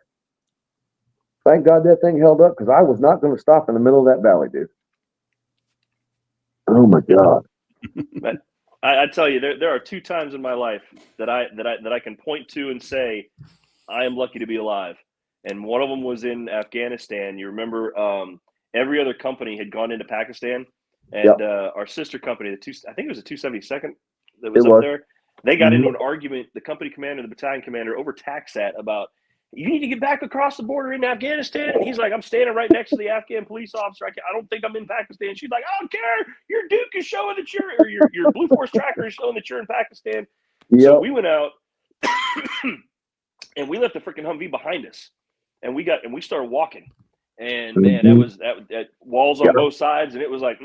Thank God that thing held up, because I was not going to stop in the middle of that valley, dude. Oh my God. But I tell you, there are 2 times in my life that I can point to and say, I am lucky to be alive. And one of them was in Afghanistan. You remember, every other company had gone into Pakistan, and our sister company, I think it was the 272nd that was up there. They got into an argument, the company commander, the battalion commander, over TACSAT about, you need to get back across the border in Afghanistan. And he's like, I'm standing right next to the Afghan police officer. I don't think I'm in Pakistan. She's like, I don't care. Your Duke is showing that or your Blue Force tracker is showing that you're in Pakistan. Yep. So we went out and we left the freaking Humvee behind us, and we started walking. And man, that walls on both sides, and it was like,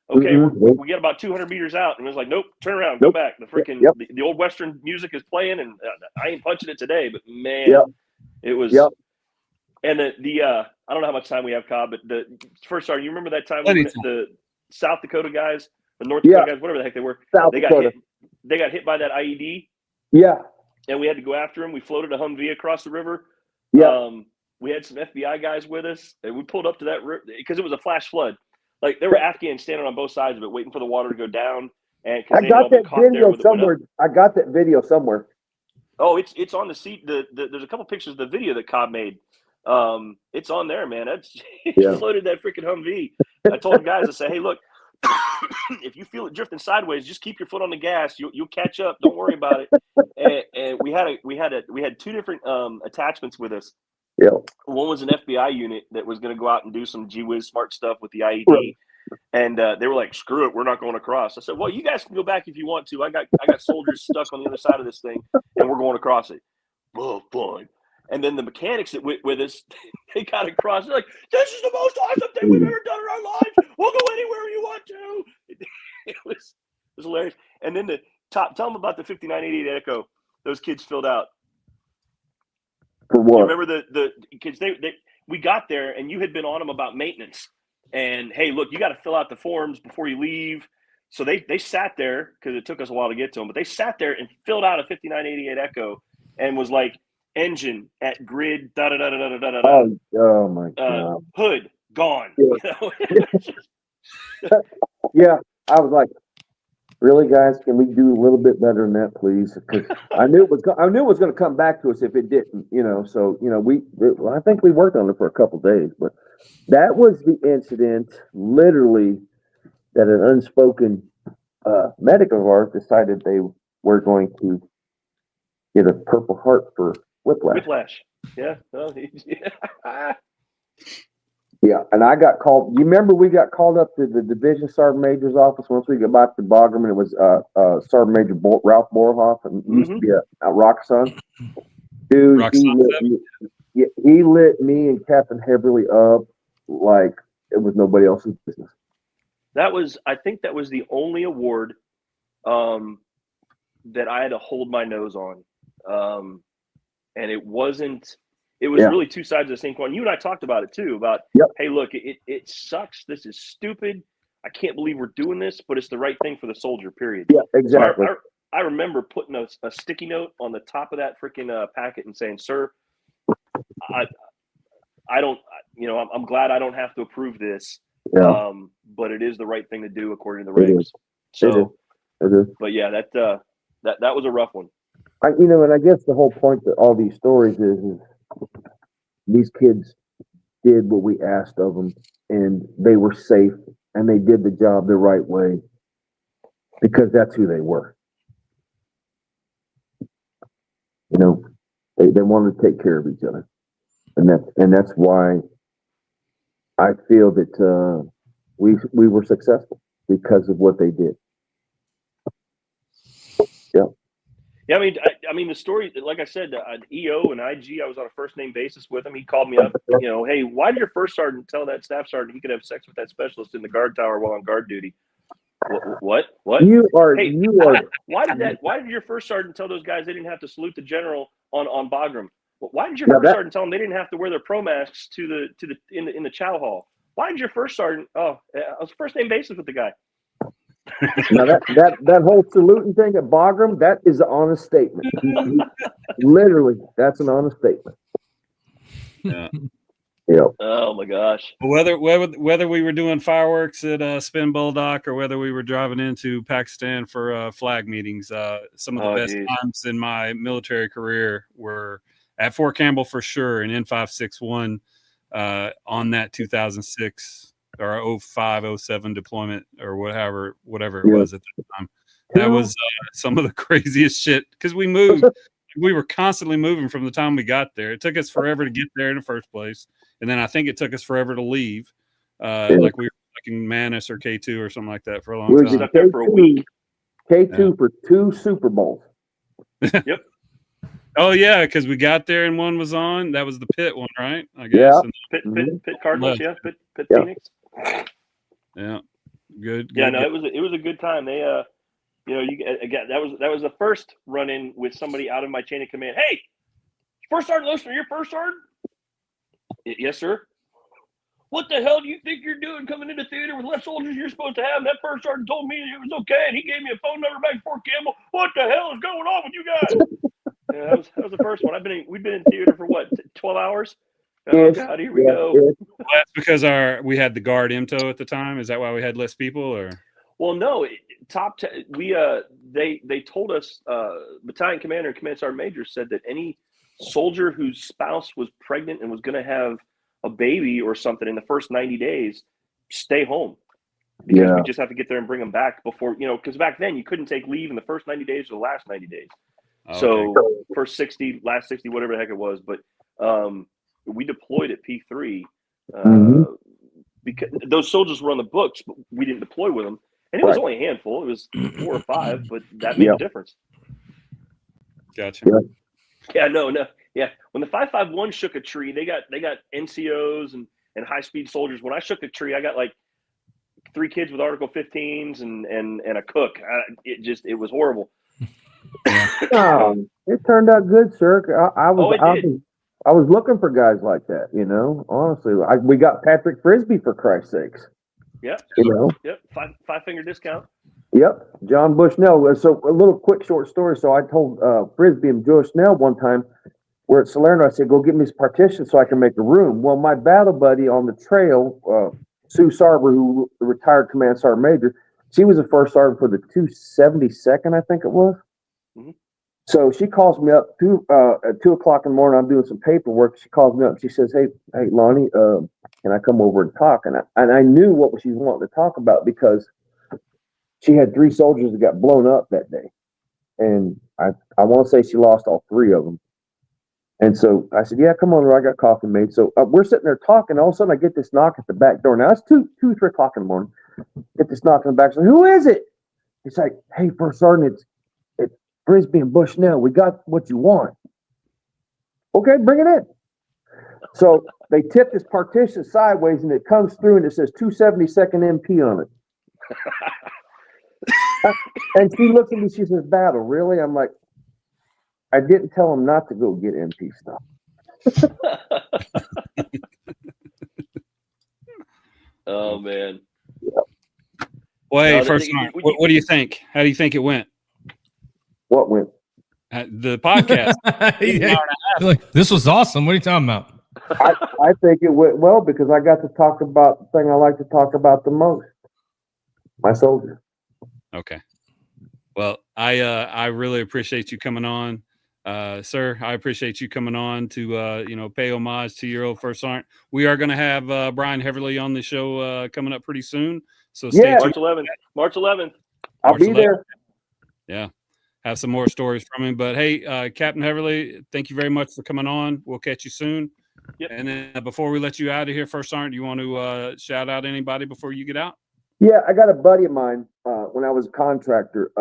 okay, we get about 200 meters out, and it was like, nope, turn around, go back. The freaking the old Western music is playing, and I ain't punching it today, but man, it was. And the I don't know how much time we have, Cobb, but the First Sergeant, you remember that time when the South Dakota guys, the North Dakota guys, whatever the heck they were, they got hit by that IED. Yeah. And we had to go after him. We floated a Humvee across the river. Yeah. We had some FBI guys with us, and we pulled up to that river because it was a flash flood. Like, there were Afghans standing on both sides of it, waiting for the water to go down. And I got that video somewhere. I got that video somewhere. Oh, it's on the seat. There's a couple pictures of the video that Cobb made. It's on there, man. He floated that freaking Humvee. I told the guys, I said, hey, look, if you feel it drifting sideways, just keep your foot on the gas. You'll catch up. Don't worry about it. And we had 2 different attachments with us. Yeah. One was an FBI unit that was going to go out and do some gee-whiz smart stuff with the IED. Right. And they were like, screw it, we're not going across. I said, well, you guys can go back if you want to. I got soldiers stuck on the other side of this thing, and we're going across it. Oh, fine. And then the mechanics that went with us, they got across. They're like, "This is the most awesome thing we've ever done in our lives. We'll go anywhere you want to." It was hilarious. And then tell them about the 5988 Echo those kids filled out. For what? You remember the kids? We got there and you had been on them about maintenance. And hey, look, you got to fill out the forms before you leave. So they sat there because it took us a while to get to them, but they sat there and filled out a 5988 Echo and was like, engine at grid, da da da da da da da. Oh my God. Hood gone. Yeah. You know? Yeah, I was like, really, guys? Can we do a little bit better than that, please? Because I knew it was going to come back to us if it didn't. So I think we worked on it for a couple of days, but that was the incident, literally, that an unspoken medic of ours decided they were going to get a Purple Heart for whiplash. Yeah. Yeah, and I got called. You remember we got called up to the division sergeant major's office once we got back to Bagram, and it was Sergeant Major Ralph Borhoff, and he used to be a rock son. Dude, he lit me and Captain Heverly up like it was nobody else's business. I think that was the only award that I had to hold my nose on. And it wasn't. It was really two sides of the same coin. You and I talked about it too. About hey, look, it sucks. This is stupid. I can't believe we're doing this, but it's the right thing for the soldier. Period. Yeah, exactly. So I remember putting a sticky note on the top of that freaking packet and saying, "Sir, I don't. I'm glad I don't have to approve this. Yeah. But it is the right thing to do according to the regs." So, but yeah, that was a rough one. And I guess the whole point to all these stories is these kids did what we asked of them, and they were safe, and they did the job the right way because that's who they were. They wanted to take care of each other, and that's why I feel that we were successful because of what they did. Yeah. Yeah, I mean, the story, like I said, EO and IG, I was on a first name basis with him. He called me up, hey, why did your first sergeant tell that staff sergeant he could have sex with that specialist in the guard tower while on guard duty? What? Why did your first sergeant tell those guys they didn't have to salute the general on Bagram? Why did your first sergeant tell them they didn't have to wear their pro masks in the chow hall? Why did your first sergeant? I was first name basis with the guy. Now that whole saluting thing at Bagram, that is an honest statement. Literally, that's an honest statement. Yeah. Yeah. Oh my gosh. Whether we were doing fireworks at Spin Bulldog or whether we were driving into Pakistan for flag meetings, some of the best times in my military career were at Fort Campbell for sure, in N561 on that 2006 or 05, 07 deployment or whatever it was at the time. That was some of the craziest shit because we moved. We were constantly moving from the time we got there. It took us forever to get there in the first place. And then I think it took us forever to leave. Like we were like in Manus or K2 or something like that for a long time. Stuck there for a week. K2 for 2 Super Bowls. Yep. Oh yeah, because we got there and one was on. That was the Pitt one, right? I guess. Yeah. Pitt Cardinals, Pitt Phoenix. Yeah. Good. Yeah, no, it was a good time. They again that was the first run in with somebody out of my chain of command. Hey, First Sergeant Loeschner, you're First Sergeant? Yes, sir. What the hell do you think you're doing coming into theater with less soldiers you're supposed to have? That First Sergeant told me it was okay, and he gave me a phone number back at Fort Campbell. What the hell is going on with you guys? Yeah, that was the first one. We've been in theater for what, 12 hours? Oh God, here we go. Well, that's because we had the guard MTO at the time. Is that why we had less people, or? Well, no. They told us, battalion commander and command sergeant major said that any soldier whose spouse was pregnant and was going to have a baby or something in the first 90 days, stay home. Because we just have to get there and bring them back before, because back then you couldn't take leave in the first 90 days or the last 90 days. Okay. So first 60, last 60, whatever the heck it was. But we deployed at P3 because those soldiers were on the books, but we didn't deploy with them. And it was only a handful. It was 4 or 5, but that made a difference. Gotcha. Yeah, no. Yeah. When when the 551 shook a tree, they got NCOs and high speed soldiers. When I shook a tree, I got like 3 kids with Article 15s and a cook. It was horrible. It turned out good, sir. I was looking for guys like that, you know. Honestly, we got Patrick Frisbee, for Christ's sakes. Yep. You know. Yep. Five finger discount. Yep. John Bushnell. So a little quick short story. So I told Frisbee and Joe Snell one time, we're at Salerno. I said, go get me this partition so I can make a room. Well, my battle buddy on the trail, Sue Sarber, who retired Command Sergeant Major, she was the first sergeant for the 272nd, I think it was. Mm-hmm. So she calls me up at 2 o'clock in the morning. I'm doing some paperwork. She calls me up. She says, "Hey, Lonnie, can I come over and talk?" And I knew what she was wanting to talk about because she had 3 soldiers that got blown up that day, and I want to say she lost all 3 of them. And so I said, "Yeah, come on over. I got coffee made." So we're sitting there talking. All of a sudden, I get this knock at the back door. Now it's 3 o'clock in the morning. Get this knock on the back. So who is it? It's like, "Hey, First Sergeant, it's Frisbee and Bushnell. We got what you want." Okay, bring it in. So they tip this partition sideways, and it comes through, and it says 272nd MP on it. And she looks at me. She says, "Battle, really?" I'm like, I didn't tell him not to go get MP stuff. Oh man. Well, hey, First Sergeant, what do you think? How do you think it went? What went? The podcast. Like, this was awesome. What are you talking about? I think it went well because I got to talk about the thing I like to talk about the most. My soldiers. Okay. Well, I really appreciate you coming on. Sir, I appreciate you coming on to pay homage to your old First Sergeant. We are going to have Brian Heverly on the show coming up pretty soon. So stay tuned. March 11th. I'll be there. Yeah. Have some more stories from him. But hey, Captain Heverly, thank you very much for coming on. We'll catch you soon. Yep. And then before we let you out of here, First Sergeant, you want to shout out anybody before you get out? Yeah, I got a buddy of mine when I was a contractor.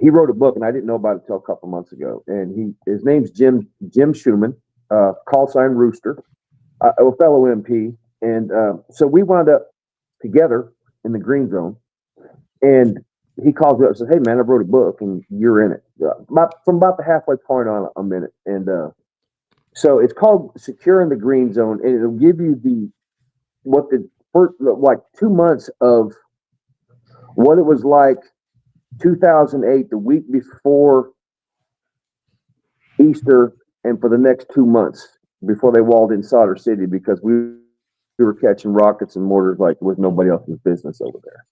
He wrote a book, and I didn't know about it until a couple months ago. And his name's Jim Schumann, call sign Rooster, a fellow MP. And so we wound up together in the green zone. And he calls me up and says, "Hey, man, I wrote a book, and you're in it." From about the halfway point on, I'm in it. And so it's called Securing the Green Zone, and it'll give you the first 2 months of what it was like 2008, the week before Easter, and for the next 2 months before they walled in Solder City, because we were catching rockets and mortars like it was nobody else's business over there.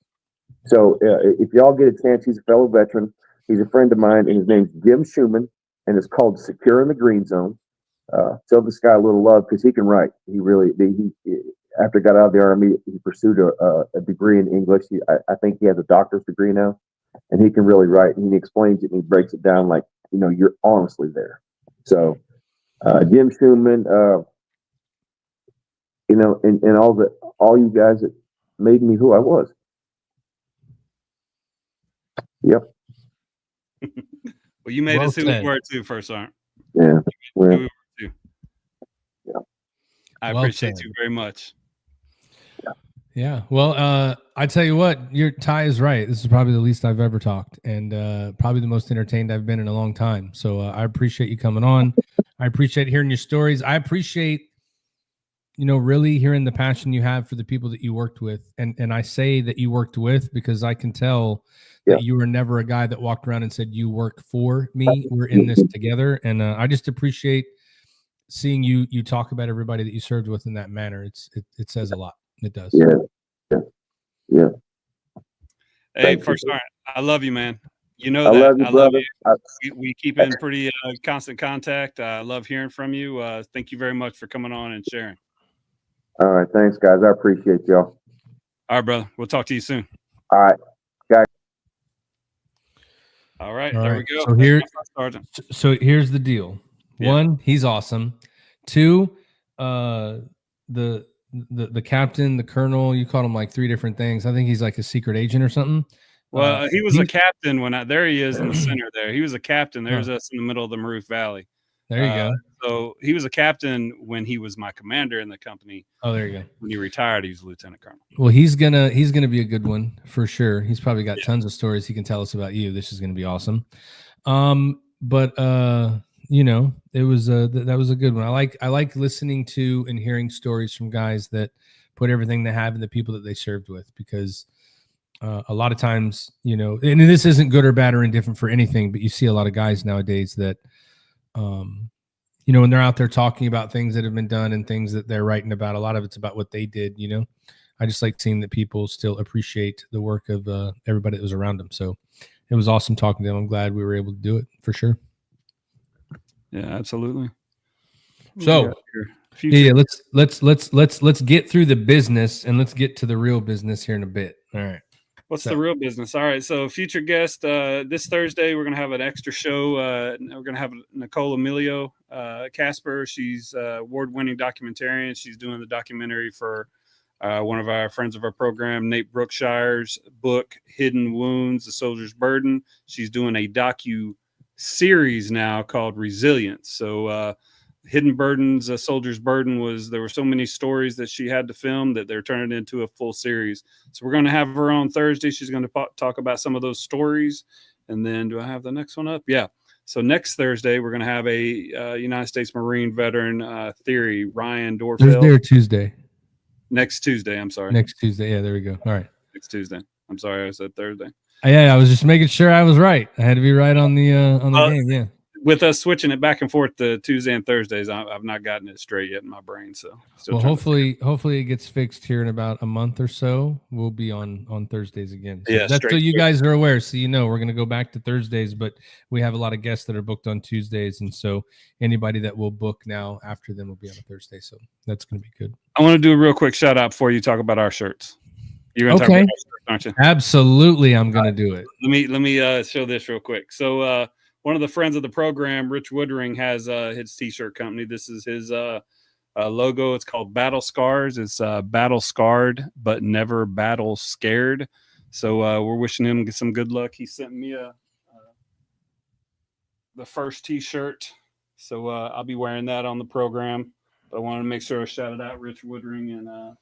So if y'all get a chance, he's a fellow veteran. He's a friend of mine, and his name's Jim Schumann, and it's called Securing the Green Zone. Show this guy a little love because he can write. He after he got out of the Army, he pursued a degree in English. I think he has a doctor's degree now, and he can really write. And he explains it and he breaks it down like, you're honestly there. So Jim Schumann, and all you guys that made me who I was. Yep. Well, you made us who we were too, First Sergeant. Yeah. Yeah. I Well appreciate said. you very much. Yeah. Well, I tell you what, your Ty is right. This is probably the least I've ever talked, and probably the most entertained I've been in a long time. So I appreciate you coming on. I appreciate hearing your stories. I appreciate, really hearing the passion you have for the people that you worked with. And I say that you worked with because I can tell that you were never a guy that walked around and said, "You work for me. We're in this together." And I just appreciate seeing you talk about everybody that you served with in that manner. It says a lot. It does. Yeah. Hey, First Sergeant, I love you, man. You know I that. love you, brother. We keep in pretty constant contact. I love hearing from you. Thank you very much for coming on and sharing. All right. Thanks, guys. I appreciate y'all. All right, brother. We'll talk to you soon. All right. Guys. All right. There we go. So here's the deal. Yeah. 1, he's awesome. 2, the captain, the colonel, you called him like 3 different things. I think he's like a secret agent or something. Well, he was a captain there he is in the center there. He was a captain. There's us in the middle of the Maroof Valley. There you go. So he was a captain when he was my commander in the company. Oh, there you go. When he retired, he was a lieutenant colonel. Well, he's gonna be a good one for sure. He's probably got tons of stories he can tell us about you. This is gonna be awesome. But you know, it was that was a good one. I like listening to and hearing stories from guys that put everything they have in the people that they served with, because a lot of times, you know, and this isn't good or bad or indifferent for anything, but you see a lot of guys nowadays that you know, when they're out there talking about things that have been done and things that they're writing about, a lot of it's about what they did, you know. I just like seeing that people still appreciate the work of everybody that was around them. So it was awesome talking to them. I'm glad we were able to do it for sure. Yeah, absolutely. So yeah, let's get through the business and let's get to the real business here in a bit. All right. What's the real business? All right. So future guest this Thursday, we're going to have an extra show. We're going to have Nicole Emilio Casper. She's award-winning documentarian. She's doing the documentary for one of our friends of our program, Nate Brookshire's book, Hidden Wounds, The Soldier's Burden. She's doing a docu-series now called Resilience. So Hidden Burdens, A Soldier's Burden there were so many stories that she had to film that they're turning into a full series. So we're going to have her on Thursday. She's going to talk about some of those stories. And then do I have the next one up? Yeah. So next Thursday, we're going to have a United States Marine veteran theory, Ryan Dorfeld. Thursday or Tuesday? Next Tuesday. I'm sorry. Next Tuesday. Yeah, there we go. All right. Next Tuesday. I'm sorry. I said Thursday. Yeah, I was just making sure I was right. I had to be right on the game. Yeah. With us switching it back and forth to Tuesday and Thursdays, I've not gotten it straight yet in my brain. So, well, hopefully it gets fixed here in about a month or so. We'll be on Thursdays again. So yeah, that's so you guys are aware. So you know we're going to go back to Thursdays, but we have a lot of guests that are booked on Tuesdays, and so anybody that will book now after them will be on a Thursday. So that's going to be good. I want to do a real quick shout out before you talk about our shirts. You're going to talk about our shirts, aren't you? Absolutely, I'm going to do it. Let me show this real quick. So. One of the friends of the program, Rich Woodring, has his t-shirt company. This is his logo. It's called Battle Scars. It's battle scarred, but never battle scared. So we're wishing him some good luck. He sent me the first t-shirt. So I'll be wearing that on the program. But I wanted to make sure I shouted out Rich Woodring. And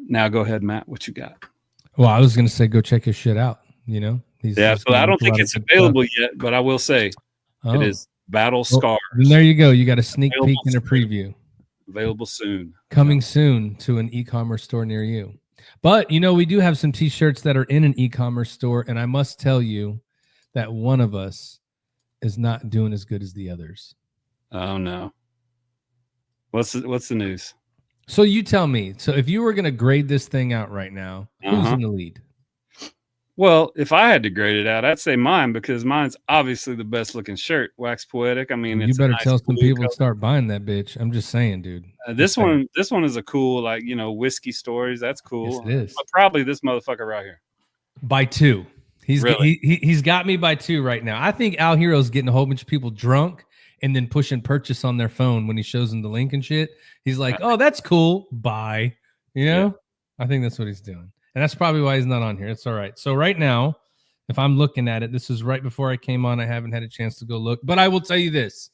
now go ahead, Matt. What you got? Well, I was going to say go check his shit out, you know. So I don't think it's available yet, but I will say it is Battle Scars. Well, there you go. You got a sneak peek and a preview. Available soon. Coming soon to an e-commerce store near you. But, you know, we do have some t-shirts that are in an e-commerce store, and I must tell you that one of us is not doing as good as the others. Oh, no. What's the news? So you tell me. So if you were going to grade this thing out right now, who's in the lead? Well, if I had to grade it out, I'd say mine, because mine's obviously the best looking shirt. Wax Poetic. I mean, you better tell some people to start buying that bitch. I'm just saying, dude. This one is a cool, like, you know, whiskey stories. That's cool. Yes, it is. But probably this motherfucker right here. By two. He's really? He's got me by two right now. I think Al Hero's getting a whole bunch of people drunk and then pushing purchase on their phone when he shows them the link and shit. He's like, oh, that's cool. Buy. You know? Yeah. I think that's what he's doing. And that's probably why he's not on here. It's all right. So right now, if I'm looking at it, this is right before I came on. I haven't had a chance to go look. But I will tell you this.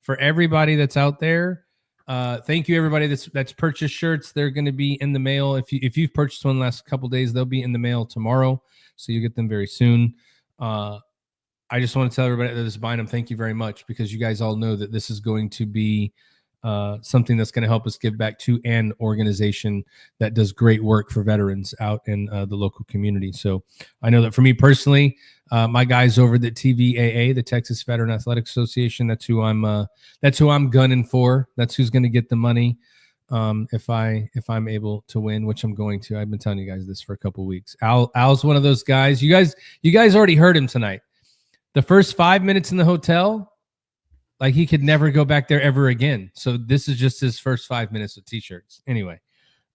For everybody that's out there, thank you, everybody that's purchased shirts. They're going to be in the mail. If you've purchased one the last couple of days, they'll be in the mail tomorrow. So you get them very soon. I just want to tell everybody that is buying them, thank you very much, because you guys all know that this is going to be something that's going to help us give back to an organization that does great work for veterans out in the local community. So I know that for me personally, my guys over at the TVAA, the Texas Veteran Athletic Association, that's who I'm gunning for. That's who's going to get the money if I'm able to win, which I'm going to. I've been telling you guys this for a couple of weeks. Al's one of those guys. You guys already heard him tonight. The first 5 minutes in the hotel, like he could never go back there ever again. So this is just his first 5 minutes of t-shirts. Anyway,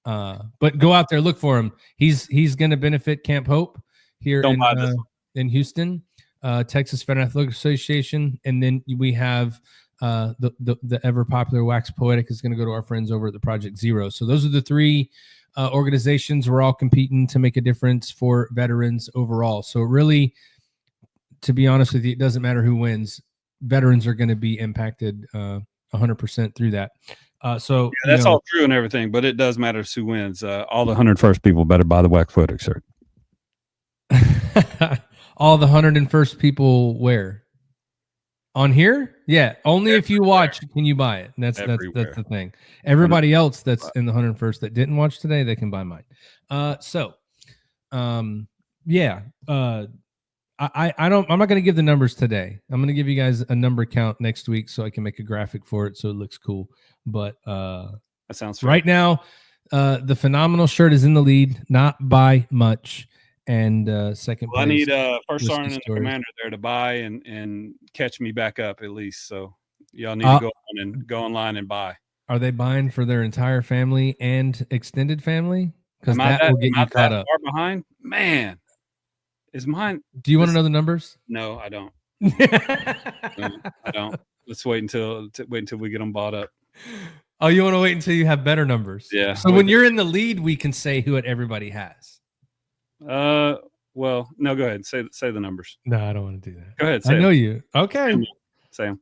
but go out there, look for him. He's going to benefit Camp Hope here in Houston, Texas Veteran Athletic Association. And then we have the ever popular Wax Poetic is going to go to our friends over at the Project Zero. So those are the three organizations. We're all competing to make a difference for veterans overall. So really, to be honest with you, it doesn't matter who wins. veterans are going to be impacted 100% through that. So that's all true and everything, but it does matter who wins. All the 101st people better buy the Wax Photo shirt. All the 101st people where? On here? Yeah, only if you watch can you buy it. And that's the thing. Everybody else that's in the 101st that didn't watch today, they can buy mine. I'm not going to give the numbers today. I'm going to give you guys a number count next week so I can make a graphic for it so it looks cool. But that sounds fun. Right now, the Phenomenal shirt is in the lead, not by much. And second place. I need First Sergeant and the Commander there to buy and catch me back up at least. So y'all need to go online and buy. Are they buying for their entire family and extended family? Because that will get you caught up. Far behind, man. Is mine? Do you want to know the numbers? No, I don't. No, I don't. Let's wait until we get them bought up. Oh, you want to wait until you have better numbers? Yeah. So when you're in the lead, we can say who everybody has. Well, no, go ahead. Say the numbers. No, I don't want to do that. Go ahead. I know you. Okay. Say them.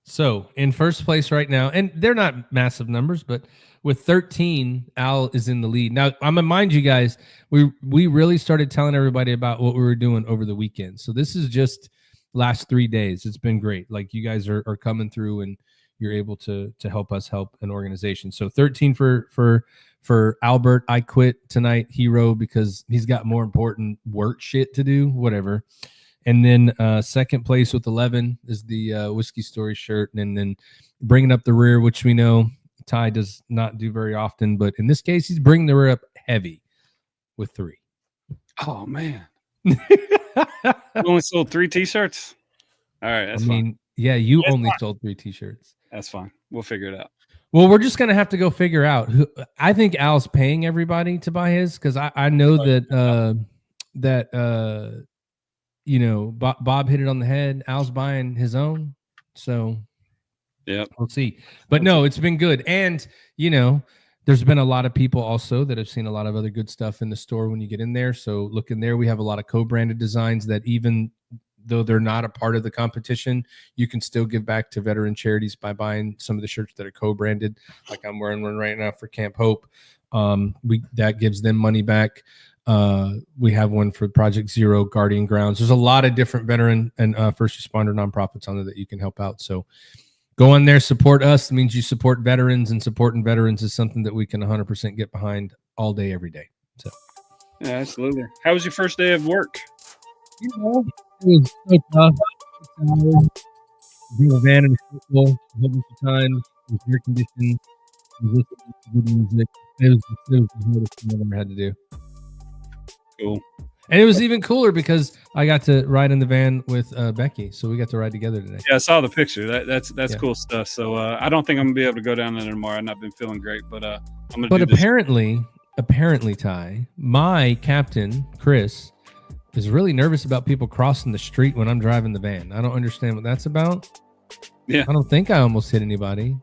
So in first place right now, and they're not massive numbers, but with 13, Al is in the lead. Now, I'm gonna mind you guys, we really started telling everybody about what we were doing over the weekend. So this is just last 3 days. It's been great. Like you guys are coming through and you're able to help us help an organization. So 13 for Albert. I quit tonight, hero, because he's got more important work shit to do, whatever. And then second place with 11 is the Whiskey Story shirt. And then bringing up the rear, which we know Ty does not do very often. But in this case, he's bringing the rear up heavy with 3. Oh, man. You only sold 3 T-shirts? All right, that's fine. Yeah, you only sold 3 T-shirts. That's fine. We'll figure it out. Well, we're just going to have to go figure out who. I think Al's paying everybody to buy his because I know that Bob hit it on the head. Al's buying his own. So yeah, we'll see. But no, it's been good. And, there's been a lot of people also that have seen a lot of other good stuff in the store when you get in there. So look in there. We have a lot of co-branded designs that even though they're not a part of the competition, you can still give back to veteran charities by buying some of the shirts that are co-branded. Like I'm wearing one right now for Camp Hope. That gives them money back. We have one for Project Zero, Guardian Grounds. There's a lot of different veteran and first responder nonprofits on there that you can help out. So go on there, support us. It means you support veterans, and supporting veterans is something that we can 100% get behind all day, every day. So, yeah, absolutely. How was your first day of work? It was so tough. Being a van in a football, a whole bunch of times, it was air conditioned, listening to good music. It was the hardest thing I've ever had to do. Cool. And it was even cooler because I got to ride in the van with Becky, so we got to ride together today. Yeah, I saw the picture. That's cool stuff. So I don't think I'm gonna be able to go down there tomorrow. I've not been feeling great, but I'm gonna. But apparently, Ty, my captain Chris is really nervous about people crossing the street when I'm driving the van. I don't understand what that's about. Yeah, I don't think I almost hit anybody.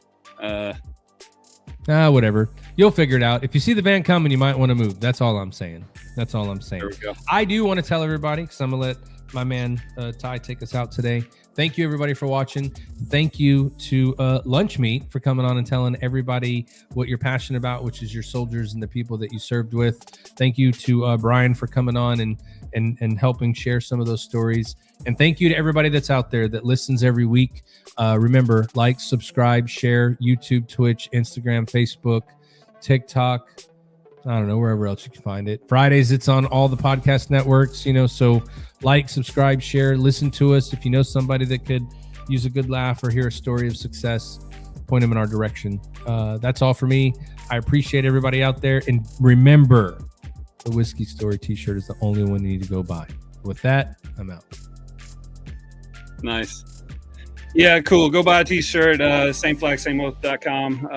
Whatever. You'll figure it out. If you see the van coming, you might want to move. That's all I'm saying. There we go. I do want to tell everybody, because I'm going to let my man Ty take us out today. Thank you, everybody, for watching. Thank you to Lunchmeat for coming on and telling everybody what you're passionate about, which is your soldiers and the people that you served with. Thank you to Brian for coming on and helping share some of those stories. And thank you to everybody that's out there that listens every week. Remember, like, subscribe, share, YouTube, Twitch, Instagram, Facebook, TikTok. I don't know, wherever else you can find it. Fridays, it's on all the podcast networks, so like, subscribe, share, listen to us. If you know somebody that could use a good laugh or hear a story of success, point them in our direction. That's all for me. I appreciate everybody out there. And remember, the Whiskey Story t-shirt is the only one you need to go buy. With that, I'm out. Nice. Yeah, cool. Go buy a t-shirt, sameflagsameoath.com.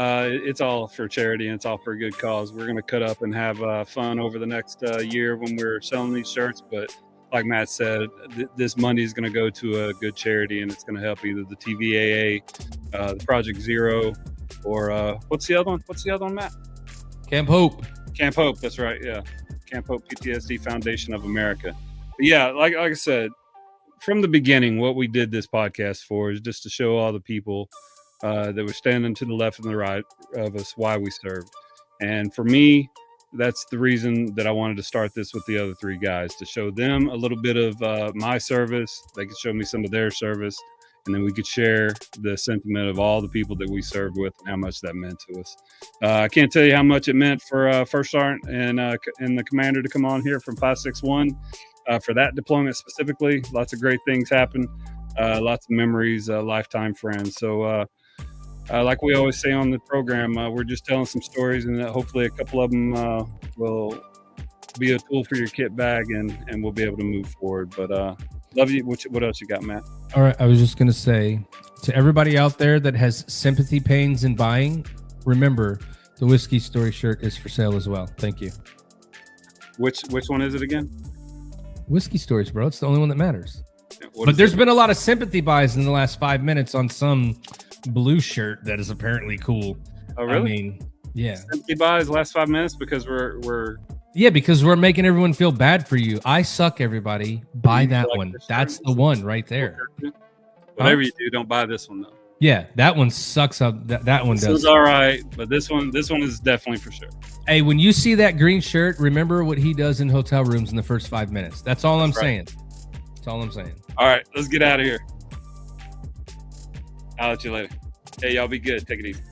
It's all for charity and it's all for a good cause. We're going to cut up and have fun over the next year when we're selling these shirts. But like Matt said, this money is going to go to a good charity, and it's going to help either the TVAA, the Project Zero, or what's the other one, Matt? Camp Hope. Camp Hope. That's right. Yeah. Camp Hope PTSD Foundation of America. But yeah, like I said, from the beginning, what we did this podcast for is just to show all the people that were standing to the left and the right of us why we served. And for me, that's the reason that I wanted to start this with the other three guys, to show them a little bit of my service. They could show me some of their service, and then we could share the sentiment of all the people that we served with and how much that meant to us. I can't tell you how much it meant for First Sergeant and the commander to come on here from 561 for that deployment specifically. Lots of great things happened, lots of memories, lifetime friends. So like we always say on the program, we're just telling some stories, and hopefully a couple of them will be a tool for your kit bag, and we'll be able to move forward. But love you. What else you got, Matt? All right. I was just going to say to everybody out there that has sympathy pains in buying, remember the Whiskey Story shirt is for sale as well. Thank you. Which one is it again? Whiskey Stories, bro. It's the only one that matters. But there's been a lot of sympathy buys in the last 5 minutes on some blue shirt that is apparently cool. Oh, really? I mean, yeah. Sympathy buys last 5 minutes because we're because we're making everyone feel bad for you. I suck, everybody. Buy that one. That's the one right there. Whatever you do, don't buy this one though. Yeah, that one sucks up. That one does. This one's all right, but this one is definitely for sure. Hey, when you see that green shirt, remember what he does in hotel rooms in the first 5 minutes. That's all I'm saying. That's all I'm saying. All right, let's get out of here. I'll let you later. Hey, y'all be good. Take it easy.